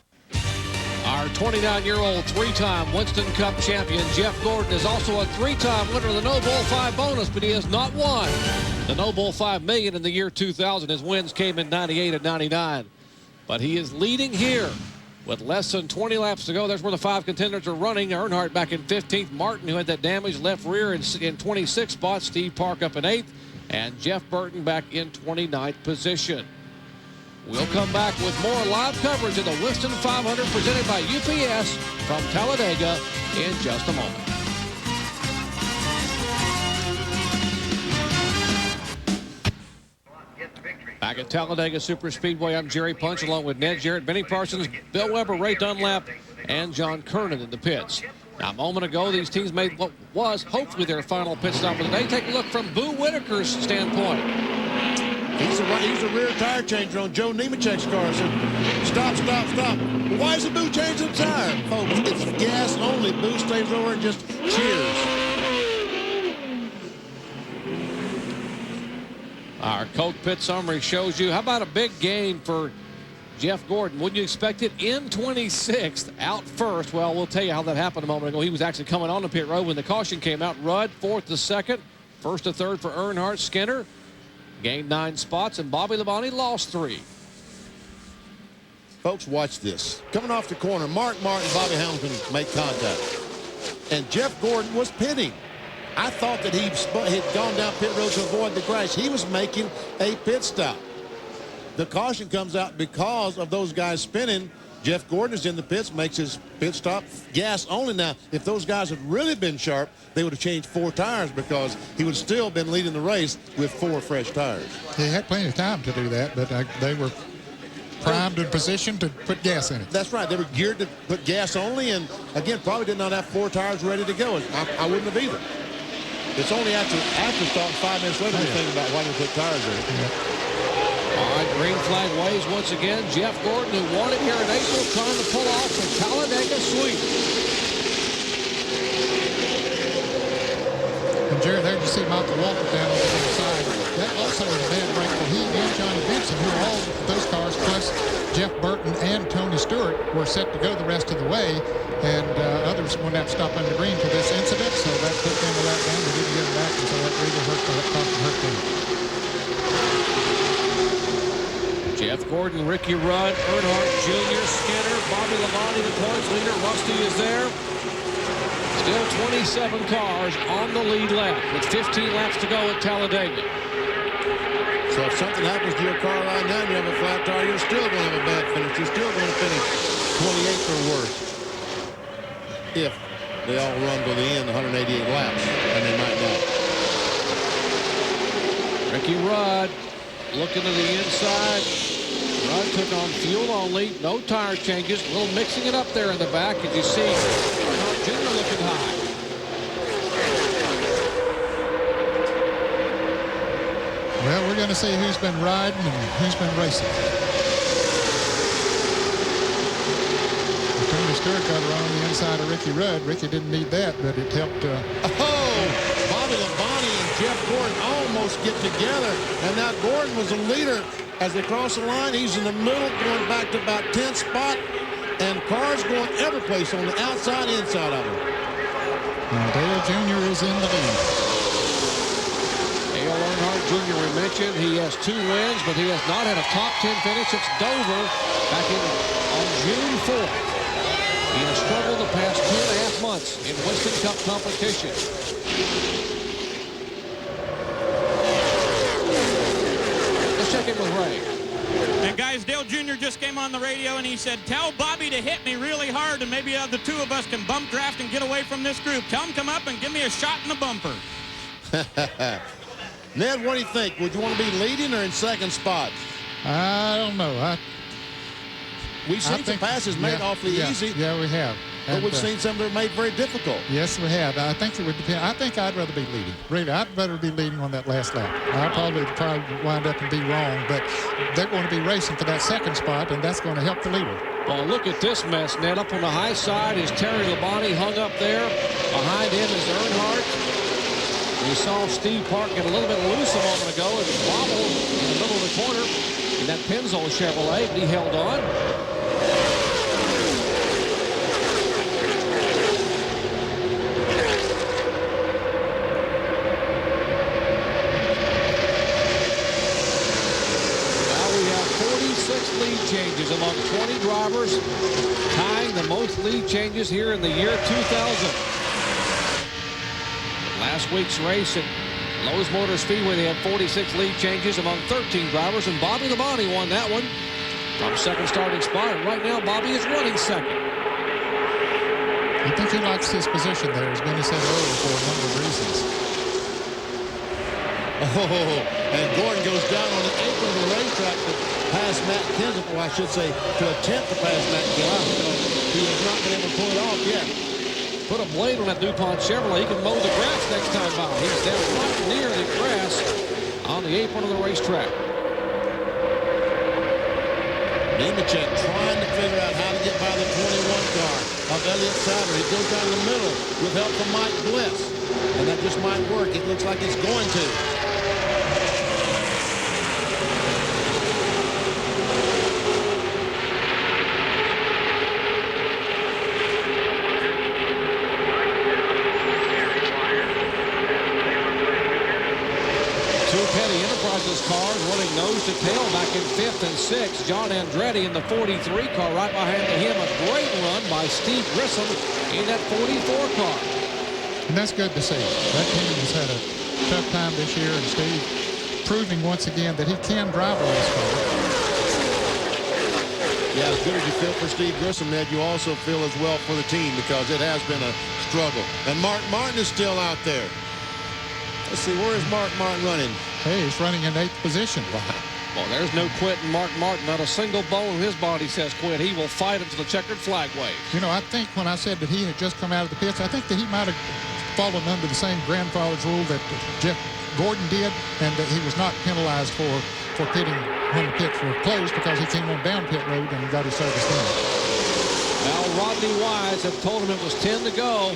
our 29-year-old 3-time Winston Cup champion Jeff Gordon is also a 3-time winner of the No Bull 5 bonus, but he has not won the No Bull 5 million in the year 2000. His wins came in 98 and 99. But he is leading here with less than 20 laps to go. That's where the 5 contenders are running. Earnhardt back in 15th. Martin, who had that damaged left rear, in 26th spot. Steve Park up in 8th. And Jeff Burton back in 29th position. We'll come back with more live coverage of the Winston 500 presented by UPS from Talladega in just a moment. Back at Talladega Superspeedway, I'm Jerry Punch along with Ned Jarrett, Benny Parsons, Bill Weber, Ray Dunlap, and John Kernan in the pits. Now, a moment ago, these teams made what was hopefully their final pit stop of the day. Take a look from Boo Whitaker's standpoint. He's a rear tire changer on Joe Nemechek's car. So stop, stop, stop. Why is the Boo changing the tire? Folks, it's gas only. Boo stays over and just cheers. Our Coke pit summary shows you. How about a big gain for Jeff Gordon, wouldn't you expect it, in 26th, out first. Well, we'll tell you how that happened a moment ago. He was actually coming on the pit road when the caution came out. Rudd, 4th to 2nd. 1st to 3rd for Earnhardt. Skinner gained 9 spots, and Bobby Labonte lost 3. Folks, watch this. Coming off the corner, Mark Martin and Bobby Hamilton make contact. And Jeff Gordon was pitting. I thought that he'd gone down pit road to avoid the crash. He was making a pit stop. The caution comes out because of those guys spinning. Jeff Gordon is in the pits, makes his pit stop, gas only. Now, if those guys had really been sharp, they would have changed 4 tires because he would have still been leading the race with 4 fresh tires. He had plenty of time to do that, but they were primed and positioned to put gas in it. That's right. They were geared to put gas only, and again, probably did not have 4 tires ready to go. I wouldn't have either. It's only after start 5 minutes later we think about why we put tires in it. Yeah. All right, green flag waves once again. Jeff Gordon, who won it here in April, trying to pull off the Talladega sweep. And Jerry, there you see Michael Walker down on the other side. That also was a bad break for he and Johnny Benson, who all those cars, plus Jeff Burton and Tony Stewart, were set to go the rest of the way. And others wouldn't have to stop under green for this incident, so that put them a lap down. They didn't get it back, and so that really hurt them. Jeff Gordon, Ricky Rudd, Earnhardt Jr., Skinner, Bobby Labonte, the points leader. Rusty is there. Still 27 cars on the lead lap with 15 laps to go at Talladega. So if something happens to your car right now and you have a flat tire, you're still going to have a bad finish. You're still going to finish 28th or worse. If they all run to the end, 188 laps, and they might not. Ricky Rudd looking to the inside. Rudd took on fuel only, no tire changes, a little mixing it up there in the back. As you see, Earnhardt Jr. looking high. Well, we're going to see who's been riding and who's been racing. Tony Stewart got her on the inside of Ricky Rudd. Ricky didn't need that, but it helped. Bobby Labonte and Jeff Gordon almost get together, and now Gordon was a leader as they cross the line. He's in the middle, going back to about 10th spot, and cars going every place on the outside, inside of him. Dale Jr. is in the lead. Dale Earnhardt Jr. we mentioned he has 2 wins, but he has not had a top 10 finish since Dover back on June 4th. He has struggled the past 2.5 months in Winston Cup competition. Let's check in with Ray. And guys, Dale Jr. just came on the radio and he said, tell Bobby to hit me really hard and maybe the 2 of us can bump draft and get away from this group. Tell him come up and give me a shot in the bumper. Ned, what do you think? Would you want to be leading or in 2nd spot? I don't know. We've seen some passes made awfully easy. Yeah, we have. But we've seen some that are made very difficult. Yes, we have. I think it would depend. I think I'd rather be leading. Really, I'd rather be leading on that last lap. I'll probably wind up and be wrong, but they're going to be racing for that 2nd spot, and that's going to help the leader. Well, look at this mess, Ned. Up on the high side is Terry Labonte hung up there. Behind him is Earnhardt. We saw Steve Park get a little bit loose a moment ago and wobble in the middle of the corner in that Pennzoil Chevrolet, and he held on. Lead changes among 20 drivers, tying the most lead changes here in the year 2000. Last week's race at Lowe's Motor Speedway, they had 46 lead changes among 13 drivers, and Bobby Labonte won that one from 2nd starting spot. And right now, Bobby is running 2nd. I think he likes his position there, as Benny said earlier, for a number of reasons. And Gordon goes down on the apron of the racetrack to pass Matt Kenseth, or I should say, to attempt to pass Matt Kenseth. He has not been able to pull it off yet. Put a blade on that DuPont Chevrolet. He can mow the grass next time by. He's down right near the grass on the apron of the racetrack. Nemechek trying to figure out how to get by the 21 car of Elliott Sadler. He goes down the middle with help from Mike Bliss. And that just might work. It looks like it's going to. to tail back in 5th and 6th. John Andretti in the 43 car right behind him. A great run by Steve Grissom in that 44 car. And that's good to see. That team has had a tough time this year, and Steve proving once again that he can drive a race car. Yeah, as good as you feel for Steve Grissom, Ned, you also feel as well for the team because it has been a struggle. And Mark Martin is still out there. Let's see, where is Mark Martin running? Hey, he's running in 8th position. Well, there's no quitting Mark Martin. Not a single bone in his body says quit. He will fight until the checkered flag waves. You know, I think when I said that he had just come out of the pits, I think that he might have fallen under the same grandfather's rule that Jeff Gordon did, and that he was not penalized for pitting when the pits were closed because he came on down pit road and got his service done. Now, Rodney Wise had told him it was 10 to go.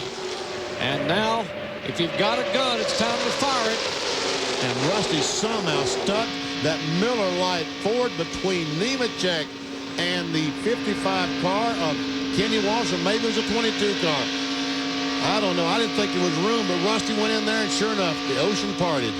And now, if you've got a gun, it's time to fire it. And Rusty somehow stuck that Miller Lite Ford between Nemechek and the 55 car of Kenny Walsh, or maybe it was a 22 car. I don't know. I didn't think there was room, but Rusty went in there, and sure enough, the ocean parted.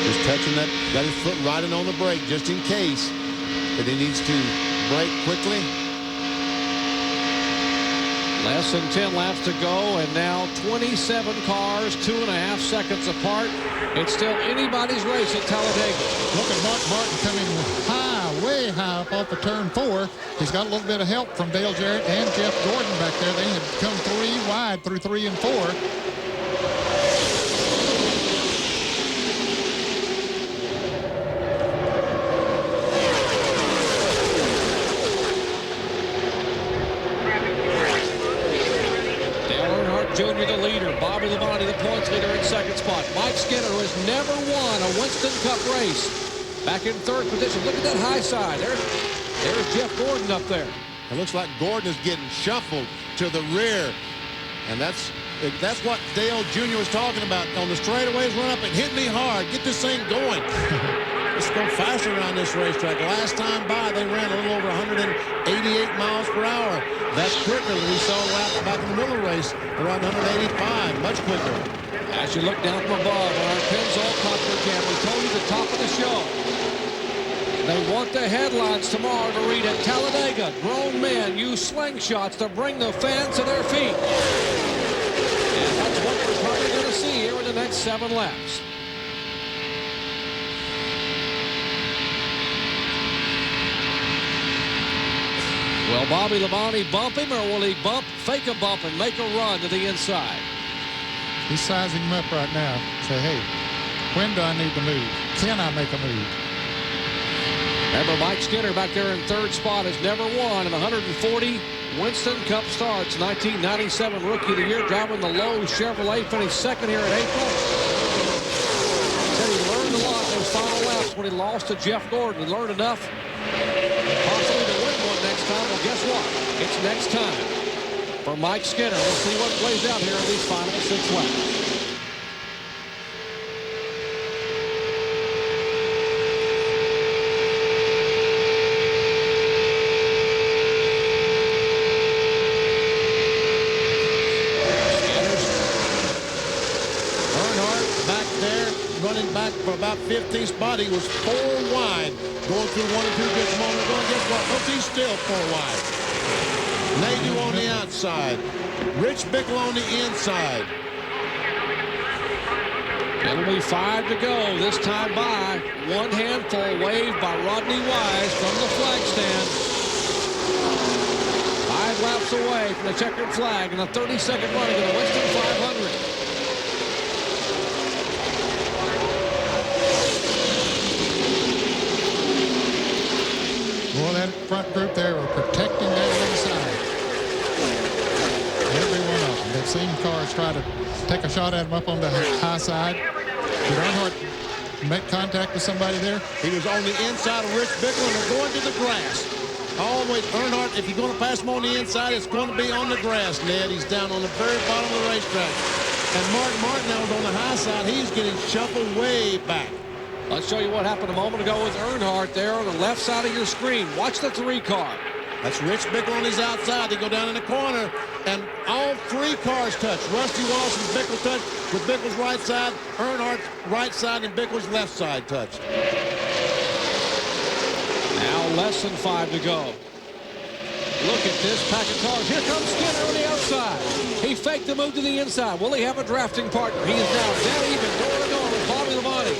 Just touching that, got his foot riding on the brake just in case that he needs to brake quickly. Less than 10 laps to go, and now 27 cars, 2.5 seconds apart. It's still anybody's race at Talladega. Look at Mark Martin coming high, way high up off of turn 4. He's got a little bit of help from Dale Jarrett and Jeff Gordon back there. They had come 3 wide through 3 and 4. Jr. the leader. Bobby Labonte the points leader in 2nd spot. Mike Skinner, who has never won a Winston Cup race, back in 3rd position. Look at that high side. There's Jeff Gordon up there. It looks like Gordon is getting shuffled to the rear. And that's what Dale Jr. was talking about. On the straightaways, run up and hit me hard. Get this thing going. Let's go faster around this racetrack. Last time by, they ran a little over 188 miles per hour. That's quicker than we saw back in the Miller race, around 185, much quicker. As you look down from above on our Pennzoil Copter cam, we told you at the top of the show, they want the headlines tomorrow to read at Talladega. Grown men use slingshots to bring the fans to their feet. And that's what we're probably going to see here in the next 7 laps. Will Bobby Labonte bump him, or will he fake a bump and make a run to the inside? He's sizing him up right now. Say, hey, when do I need to move? Can I make a move? Remember, Mike Skinner back there in 3rd spot has never won in 140 Winston Cup starts. 1997 Rookie of the Year, driving the Lowe's Chevrolet, finished 2nd here in April. Said he learned a lot in those final laps when he lost to Jeff Gordon. He learned enough possibly to win one next time. Well, guess what? It's next time for Mike Skinner. We'll see what plays out here in these final 6 laps. Running back for about 15th spot. He was 4 wide going through 1 and 2 just a moment ago. And guess what? Folks, he's still 4 wide. Nadu on the outside. Rich Bickle on the inside. It'll be 5 to go. This time by 1 handful waved by Rodney Wise from the flag stand. 5 laps away from the checkered flag in the 32nd running of the Winston 500. Well, that front group there are protecting that inside. Every one of them. They've seen cars try to take a shot at him up on the high side. Did Earnhardt make contact with somebody there? He was on the inside of Rich Bickle, and they're going to the grass. Always, Earnhardt, if you're going to pass him on the inside, it's going to be on the grass, Ned. He's down on the very bottom of the racetrack. And Mark Martin now is on the high side. He's getting shuffled way back. Let's show you what happened a moment ago with Earnhardt there on the left side of your screen. Watch the 3 car. That's Rich Bickle on his outside. They go down in the corner, and all three cars touch. Rusty Wallace and Bickle touch with Bickle's right side, Earnhardt's right side, and Bickle's left side touch. Now less than 5 to go. Look at this pack of cars. Here comes Skinner on the outside. He faked the move to the inside. Will he have a drafting partner? He is now dead even, door to door with Bobby Labonte.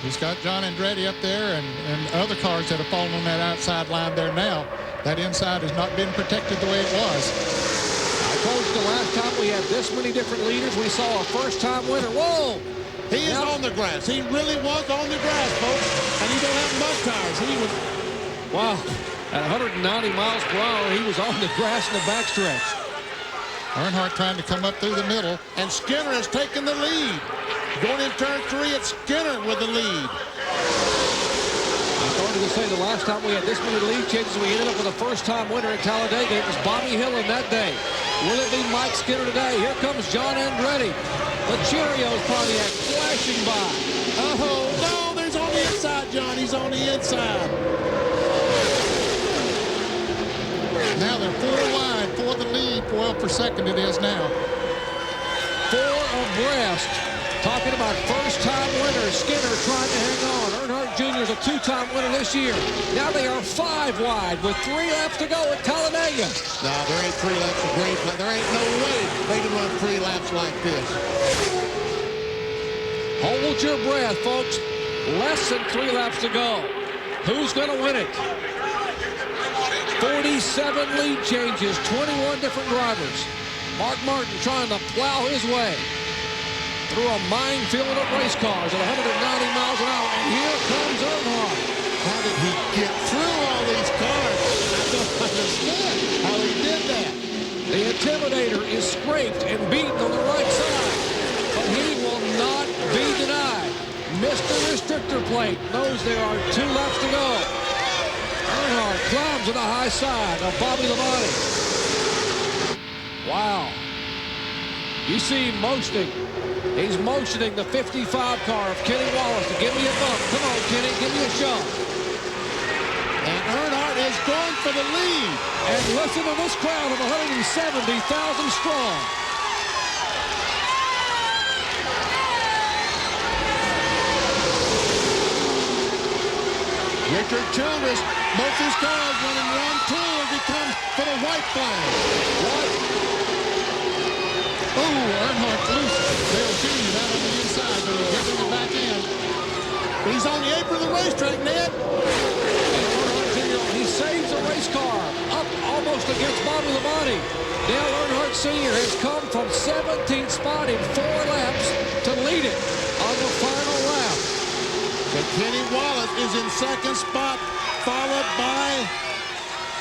He's got John Andretti up there and other cars that have fallen on that outside line there now. That inside has not been protected the way it was. I told you the last time we had this many different leaders, we saw a first-time winner. Whoa! He is on the grass. He really was on the grass, folks. And he don't have mud tires. He was... Wow. At 190 miles per hour, he was on the grass in the backstretch. Earnhardt trying to come up through the middle. And Skinner has taken the lead. Going in turn 3, it's Skinner with the lead. I started to say the last time we had this many lead changes, we ended up with a first-time winner at Talladega. It was Bobby Hillin that day. Will it be Mike Skinner today? Here comes John Andretti. The Cheerios Pontiac flashing by. Oh, no, there's on the inside, John. He's on the inside. Now they're 4 wide for the lead. 12 per second it is now. 4 abreast. Talking about first-time winners. Skinner trying to hang on. Earnhardt Jr. is a 2-time winner this year. Now they are 5 wide with 3 laps to go at Talladega. No, there ain't 3 laps of green flag. There ain't no way they can run 3 laps like this. Hold your breath, folks. Less than 3 laps to go. Who's going to win it? 47 lead changes, 21 different drivers. Mark Martin trying to plow his way through a minefield of race cars at 190 miles an hour. And here comes Earnhardt. How did he get through all these cars? I don't understand how he did that. The Intimidator is scraped and beaten on the right side, but he will not be denied. Mr. Restrictor Plate knows there are 2 laps to go. Earnhardt climbs to the high side of Bobby Labonte. Wow. You see him motioning. He's motioning the 55 car of Kenny Wallace to give me a bump. Come on, Kenny, give me a shove. And Earnhardt is going for the lead. And listen to this crowd of 170,000 strong. Richard Childress, both his cars running 1-2 as he comes for the white flag. What? Oh, Earnhardt loose. Dale Jr. out on the inside, but he's getting it back in. He's on the apron of the racetrack, Ned. Earnhardt Jr., he saves a race car up almost against Bobby Labonte. Dale Earnhardt Sr. has come from 17th spot in 4 laps to lead it on the final lap. But Kenny Wallace is in 2nd spot, followed by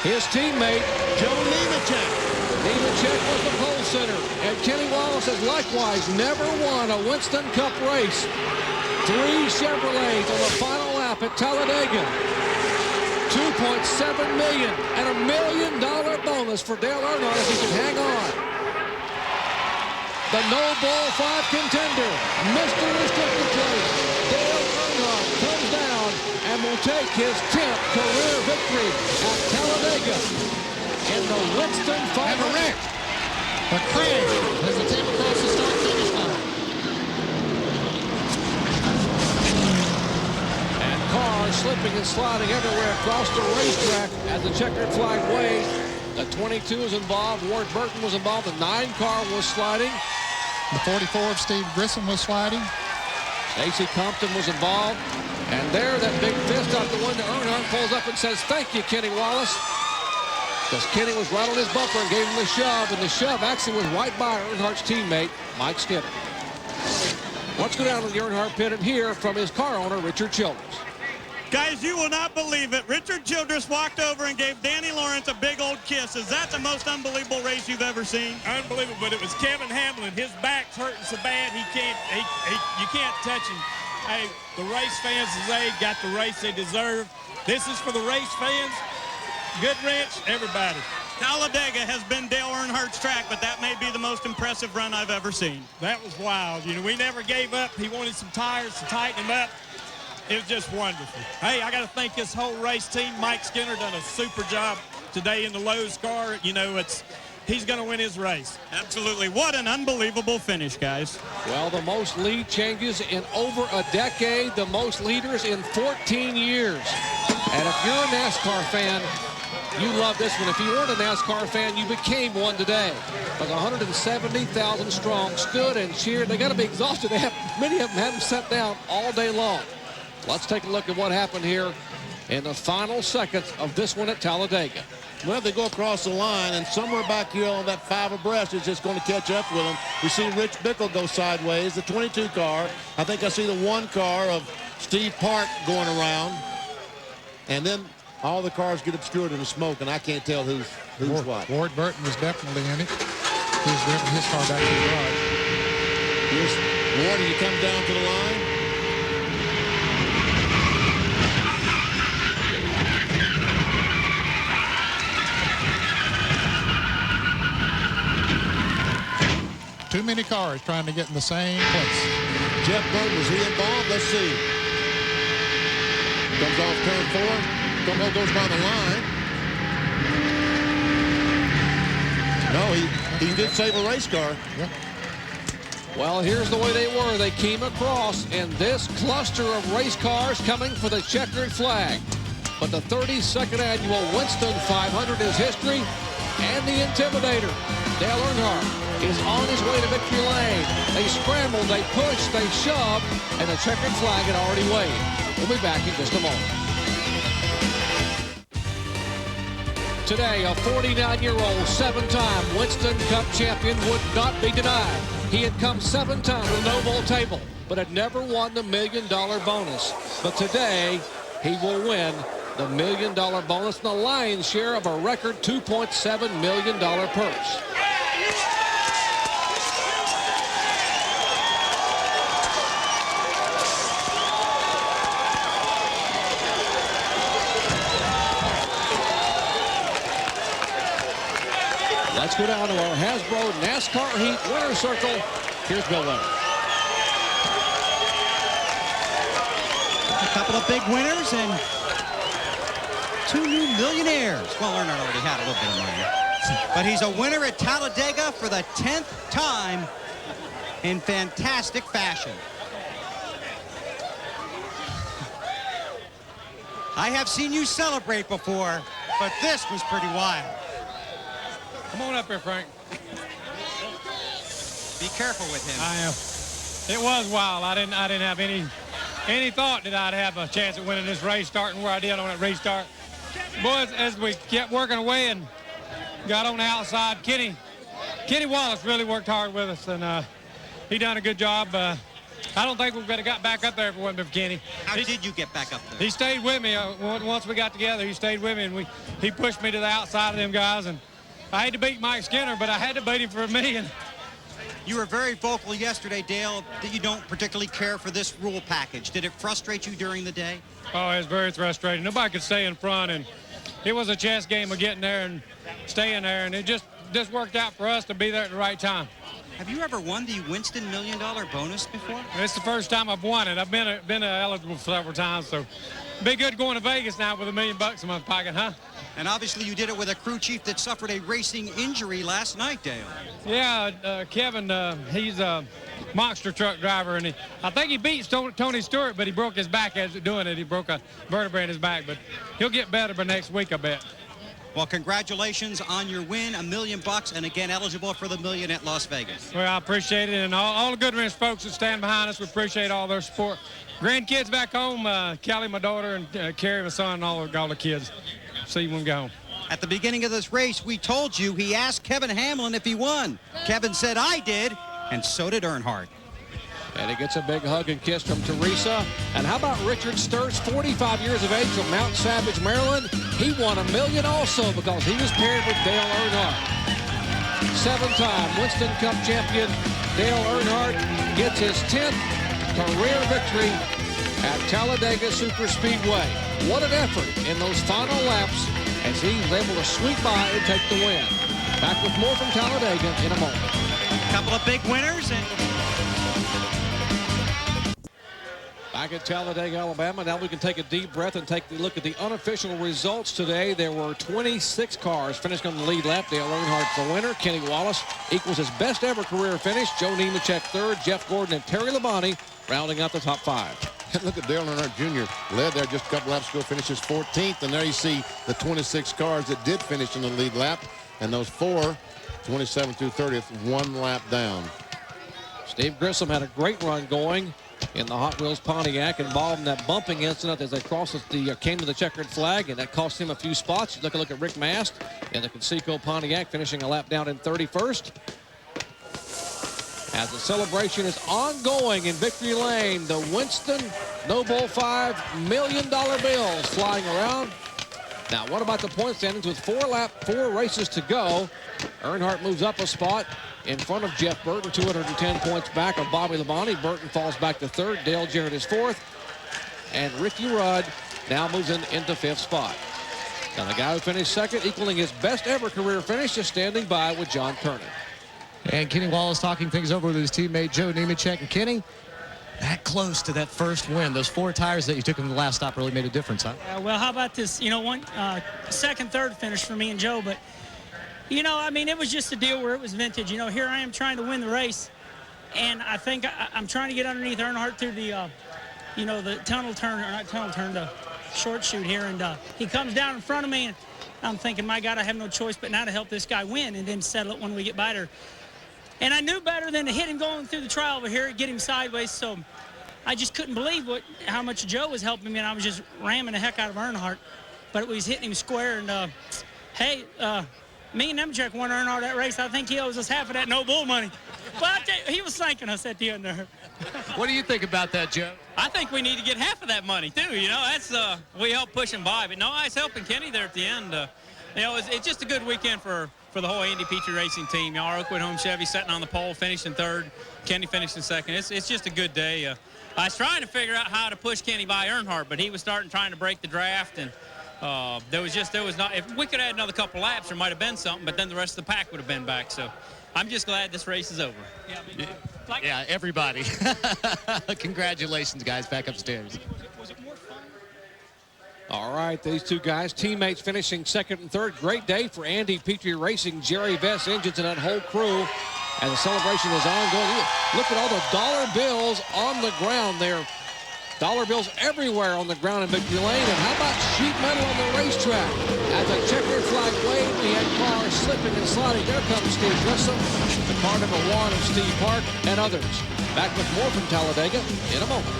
his teammate, Joe Nemechek. Nemechek was the pole sitter, and Kenny Wallace has likewise never won a Winston Cup race. 3 Chevrolets on the final lap at Talladega. $2.7 million and $1 million bonus for Dale Earnhardt if he can hang on. The No Ball 5 contender, Mr. Restrictor Plate, Dale Earnhardt comes down and will take his 10th career victory at Talladega in the Winston 500. And a wreck. A crash as the team across the start-finish line. And cars slipping and sliding everywhere across the racetrack as the checkered flag waves. The 22 is involved. Ward Burton was involved. The 9 car was sliding. The 44 of Steve Grissom was sliding. A.C. Compton was involved. And there, that big fist out the window, Earnhardt pulls up and says, "Thank you, Kenny Wallace." Because Kenny was right on his bumper and gave him the shove. And the shove actually was right by Earnhardt's teammate, Mike Skinner. Let's go down to the Earnhardt pit and hear from his car owner, Richard Childress. Guys, you will not believe it. Richard Childress walked over and gave Danny Lawrence a big old kiss. Is that the most unbelievable race you've ever seen? Unbelievable, but it was Kevin Hamlin. His back's hurting so bad you can't touch him. Hey, the race fans today got the race they deserve. This is for the race fans. Goodrich, everybody. Talladega has been Dale Earnhardt's track, but that may be the most impressive run I've ever seen. That was wild. You know, we never gave up. He wanted some tires to tighten him up. It was just wonderful. Hey, I got to thank this whole race team. Mike Skinner done a super job. today in the Lowe's car, you know, he's going to win his race. Absolutely. What an unbelievable finish, guys. Well, the most lead changes in over a decade, the most leaders in 14 years. And if you're a NASCAR fan, you love this one. If you weren't a NASCAR fan, you became one today. Like 170,000 strong stood and cheered. They got to be exhausted. Many of them haven't sat down all day long. Let's take a look at what happened here in the final seconds of this one at Talladega. Well, they go across the line, and somewhere back here on that 5 abreast is just going to catch up with them. We see Rich Bickle go sideways, the 22 car. I think I see the 1 car of Steve Park going around. And then all the cars get obscured in the smoke, and I can't tell who's what. Ward Burton was definitely in it. He's driven his car back to the garage. Here's Ward, he comes down to the line. Too many cars trying to get in the same place. Jeff Burton, was he involved? Let's see. Comes off turn 4. Goes by the line. No, he did save a race car. Yeah. Well, here's the way they were. They came across in this cluster of race cars coming for the checkered flag. But the 32nd annual Winston 500 is history, and the Intimidator, Dale Earnhardt, is on his way to victory lane. They scrambled, they pushed, they shoved, and the checkered flag had already waved. We'll be back in just a moment. Today, a 49-year-old, 7-time Winston Cup champion would not be denied. He had come 7 times to the no-bowl table, but had never won the $1 million bonus. But today, he will win the $1 million bonus and the lion's share of a record $2.7 million purse. Let's go down to our Hasbro NASCAR Heat winner circle. Here's Bill Leonard. A couple of big winners and 2 new millionaires. Well, Earnhardt already had a little bit of money. But he's a winner at Talladega for the 10th time in fantastic fashion. I have seen you celebrate before, but this was pretty wild. Come on up here, Frank. Be careful with him. I am. It was wild. I didn't have any thought that I'd have a chance at winning this race, starting where I did on that restart. Boys, as we kept working away and got on the outside, Kenny Wallace really worked hard with us, and he done a good job. I don't think we would have got back up there if it wasn't for Kenny. How did you get back up there? He stayed with me. Once we got together, he stayed with me, and he pushed me to the outside of them guys. And I had to beat Mike Skinner, but I had to beat him for $1 million. You were very vocal yesterday, Dale, that you don't particularly care for this rule package. Did it frustrate you during the day? Oh, it was very frustrating. Nobody could stay in front, and it was a chess game of getting there and staying there, and it just worked out for us to be there at the right time. Have you ever won the Winston $1 million bonus before? It's the first time I've won it. I've been eligible several times, so it'd be good going to Vegas now with $1 million in my pocket, huh? And obviously you did it with a crew chief that suffered a racing injury last night, Dale. Yeah, Kevin, he's a monster truck driver, and I think he beat Tony Stewart, but he broke his back as doing it. He broke a vertebrae in his back, but he'll get better by next week, I bet. Well, congratulations on your win, $1 million, and again eligible for the $1 million at Las Vegas. Well, I appreciate it, and all the Goodwrench folks that stand behind us, we appreciate all their support. Grandkids back home, Kelly, my daughter, and Carrie, my son, and all the kids. See you when we go home. At the beginning of this race, we told you he asked Kevin Hamlin if he won. Kevin said, I did, and so did Earnhardt. And he gets a big hug and kiss from Teresa. And how about Richard Sturz, 45 years of age from Mount Savage, Maryland? He won $1 million also because he was paired with Dale Earnhardt. 7-time Winston Cup champion Dale Earnhardt gets his 10th career victory at Talladega Superspeedway. What an effort in those final laps as he was able to sweep by and take the win. Back with more from Talladega in a moment. A couple of big winners and... Back at Talladega, Alabama. Now we can take a deep breath and take a look at the unofficial results today. There were 26 cars finished on the lead lap. Dale Earnhardt the winner. Kenny Wallace equals his best ever career finish. Joe Nemechek third. Jeff Gordon and Terry Labonte rounding out the top 5. And look at Dale Earnhardt Jr. led there just a couple laps ago, finishes 14th. And there you see the 26 cars that did finish in the lead lap. And those 4, 27th through 30th, 1 lap down. Steve Grissom had a great run going in the Hot Wheels Pontiac, involved in that bumping incident as they came to the checkered flag, and that cost him a few spots. You look at Rick Mast in the Conseco Pontiac, finishing a lap down in 31st. As the celebration is ongoing in Victory Lane, the Winston Noble $5 million bills flying around. Now, what about the point standings with 4 races to go? Earnhardt moves up a spot in front of Jeff Burton, 210 points back of Bobby Labonte. Burton falls back to 3rd. Dale Jarrett is 4th. And Ricky Rudd now moves into 5th spot. Now, the guy who finished 2nd, equaling his best ever career finish, is standing by with John Kernan. And Kenny Wallace talking things over with his teammate Joe Nemechek. And Kenny, that close to that first win. Those 4 tires that you took in the last stop really made a difference, huh? Well, how about this? You know, one second, third finish for me and Joe, but you know, I mean, it was just a deal where it was vintage. You know, here I am trying to win the race, and I think I'm trying to get underneath Earnhardt through the, you know, the the short chute here, and he comes down in front of me, and I'm thinking, my God, I have no choice but now to help this guy win and then settle it when we get by there. And I knew better than to hit him going through the trial over here, get him sideways, so I just couldn't believe how much Joe was helping me, and I was just ramming the heck out of Earnhardt, but it was hitting him square, and hey, me and Nemechek won Earnhardt that race. I think he owes us half of that no bull money. But I tell you, he was thanking us at the end there. What do you think about that, Joe? I think we need to get half of that money too. You know, that's we help push him by. But no, I was helping Kenny there at the end. You know, it's just a good weekend for the whole Andy Petrie Racing team. You know, our Oakwood Home Chevy sitting on the pole, finishing 3rd. Kenny finishing 2nd. It's just a good day. I was trying to figure out how to push Kenny by Earnhardt, but he was trying to break the draft, and there was not. If we could add another couple laps, there might have been something, but then the rest of the pack would have been back. So I'm just glad this race is over. Yeah, everybody. Congratulations, guys. Back upstairs. Was it more fun? All right, these two guys, teammates finishing 2nd and 3rd. Great day for Andy Petrie Racing, Jerry Vest Engines, and that whole crew. And the celebration is ongoing. Look at all the dollar bills on the ground there. Dollar bills everywhere on the ground in Victory Lane. And how about sheet metal on the racetrack? As a checkered flag waved, we had cars slipping and sliding. There comes Steve Grissom, the car number 1 of Steve Park, and others. Back with more from Talladega in a moment.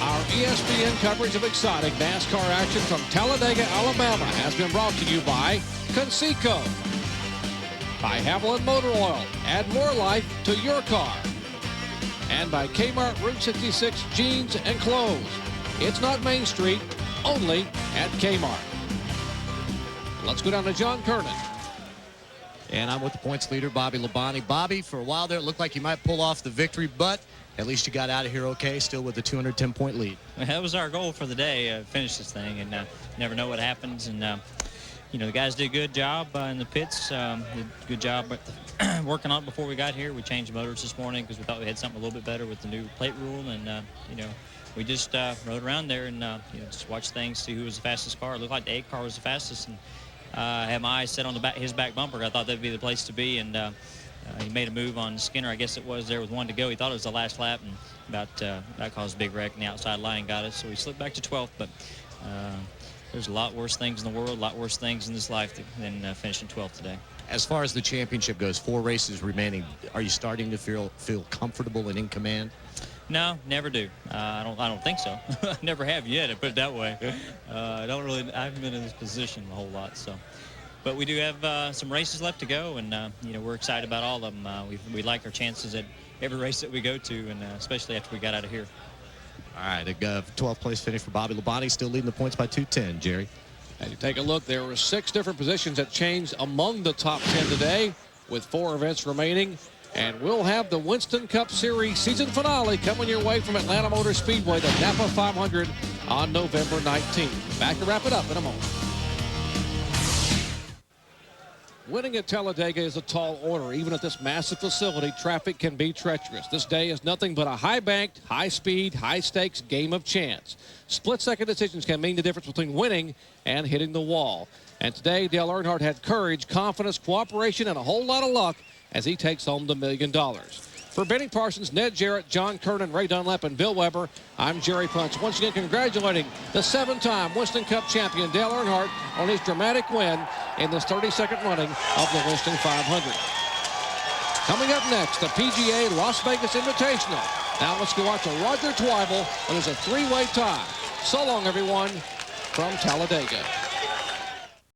Our ESPN coverage of exciting NASCAR action from Talladega, Alabama has been brought to you by Conseco, by Haviland Motor Oil. Add more life to your car. And by Kmart Route 66 Jeans and Clothes. It's not Main Street, only at Kmart. Let's go down to John Kernan. And I'm with the points leader, Bobby Labonte. Bobby, for a while there, it looked like you might pull off the victory, but at least you got out of here okay, still with a 210-point lead. Well, that was our goal for the day, finish this thing, and never know what happens. And, you know, the guys did a good job in the pits, did a good job working on it before we got here. We changed motors this morning because we thought we had something a little bit better with the new plate rule, and, you know, we just rode around there and, you know, just watched things, see who was the fastest car. It looked like the 8 car was the fastest, and I had my eyes set on his back bumper. I thought that would be the place to be, and he made a move on Skinner, I guess it was, there with 1 to go. He thought it was the last lap, and that caused a big wreck, and the outside line got us. So we slipped back to 12th, but there's a lot worse things in the world, a lot worse things in this life than finishing 12th today. As far as the championship goes, 4 races remaining. Are you starting to feel comfortable and in command? No, never do. I don't think so. I never have yet, I put it that way. I haven't been in this position a whole lot, so. But we do have some races left to go, and you know, we're excited about all of them. We like our chances at every race that we go to, and especially after we got out of here. All right, a 12th place finish for Bobby Labonte, still leading the points by 210. Jerry. As you take a look, there were 6 different positions that changed among the top 10 today, with 4 events remaining. And we'll have the Winston Cup Series season finale coming your way from Atlanta Motor Speedway, the Napa 500 on November 19th. Back to wrap it up in a moment. Winning at Talladega is a tall order. Even at this massive facility, traffic can be treacherous. This day is nothing but a high-banked, high-speed, high-stakes game of chance. Split-second decisions can mean the difference between winning and hitting the wall. And today, Dale Earnhardt had courage, confidence, cooperation, and a whole lot of luck as he takes home the $1 million. For Benny Parsons, Ned Jarrett, John Kernan, Ray Dunlap, and Bill Weber, I'm Jerry Punch. Once again, congratulating the 7-time Winston Cup champion, Dale Earnhardt, on his dramatic win in this 32nd running of the Winston 500. Coming up next, the PGA Las Vegas Invitational. Now let's go watch a Roger Twibel when there's a 3-way tie. So long, everyone, from Talladega.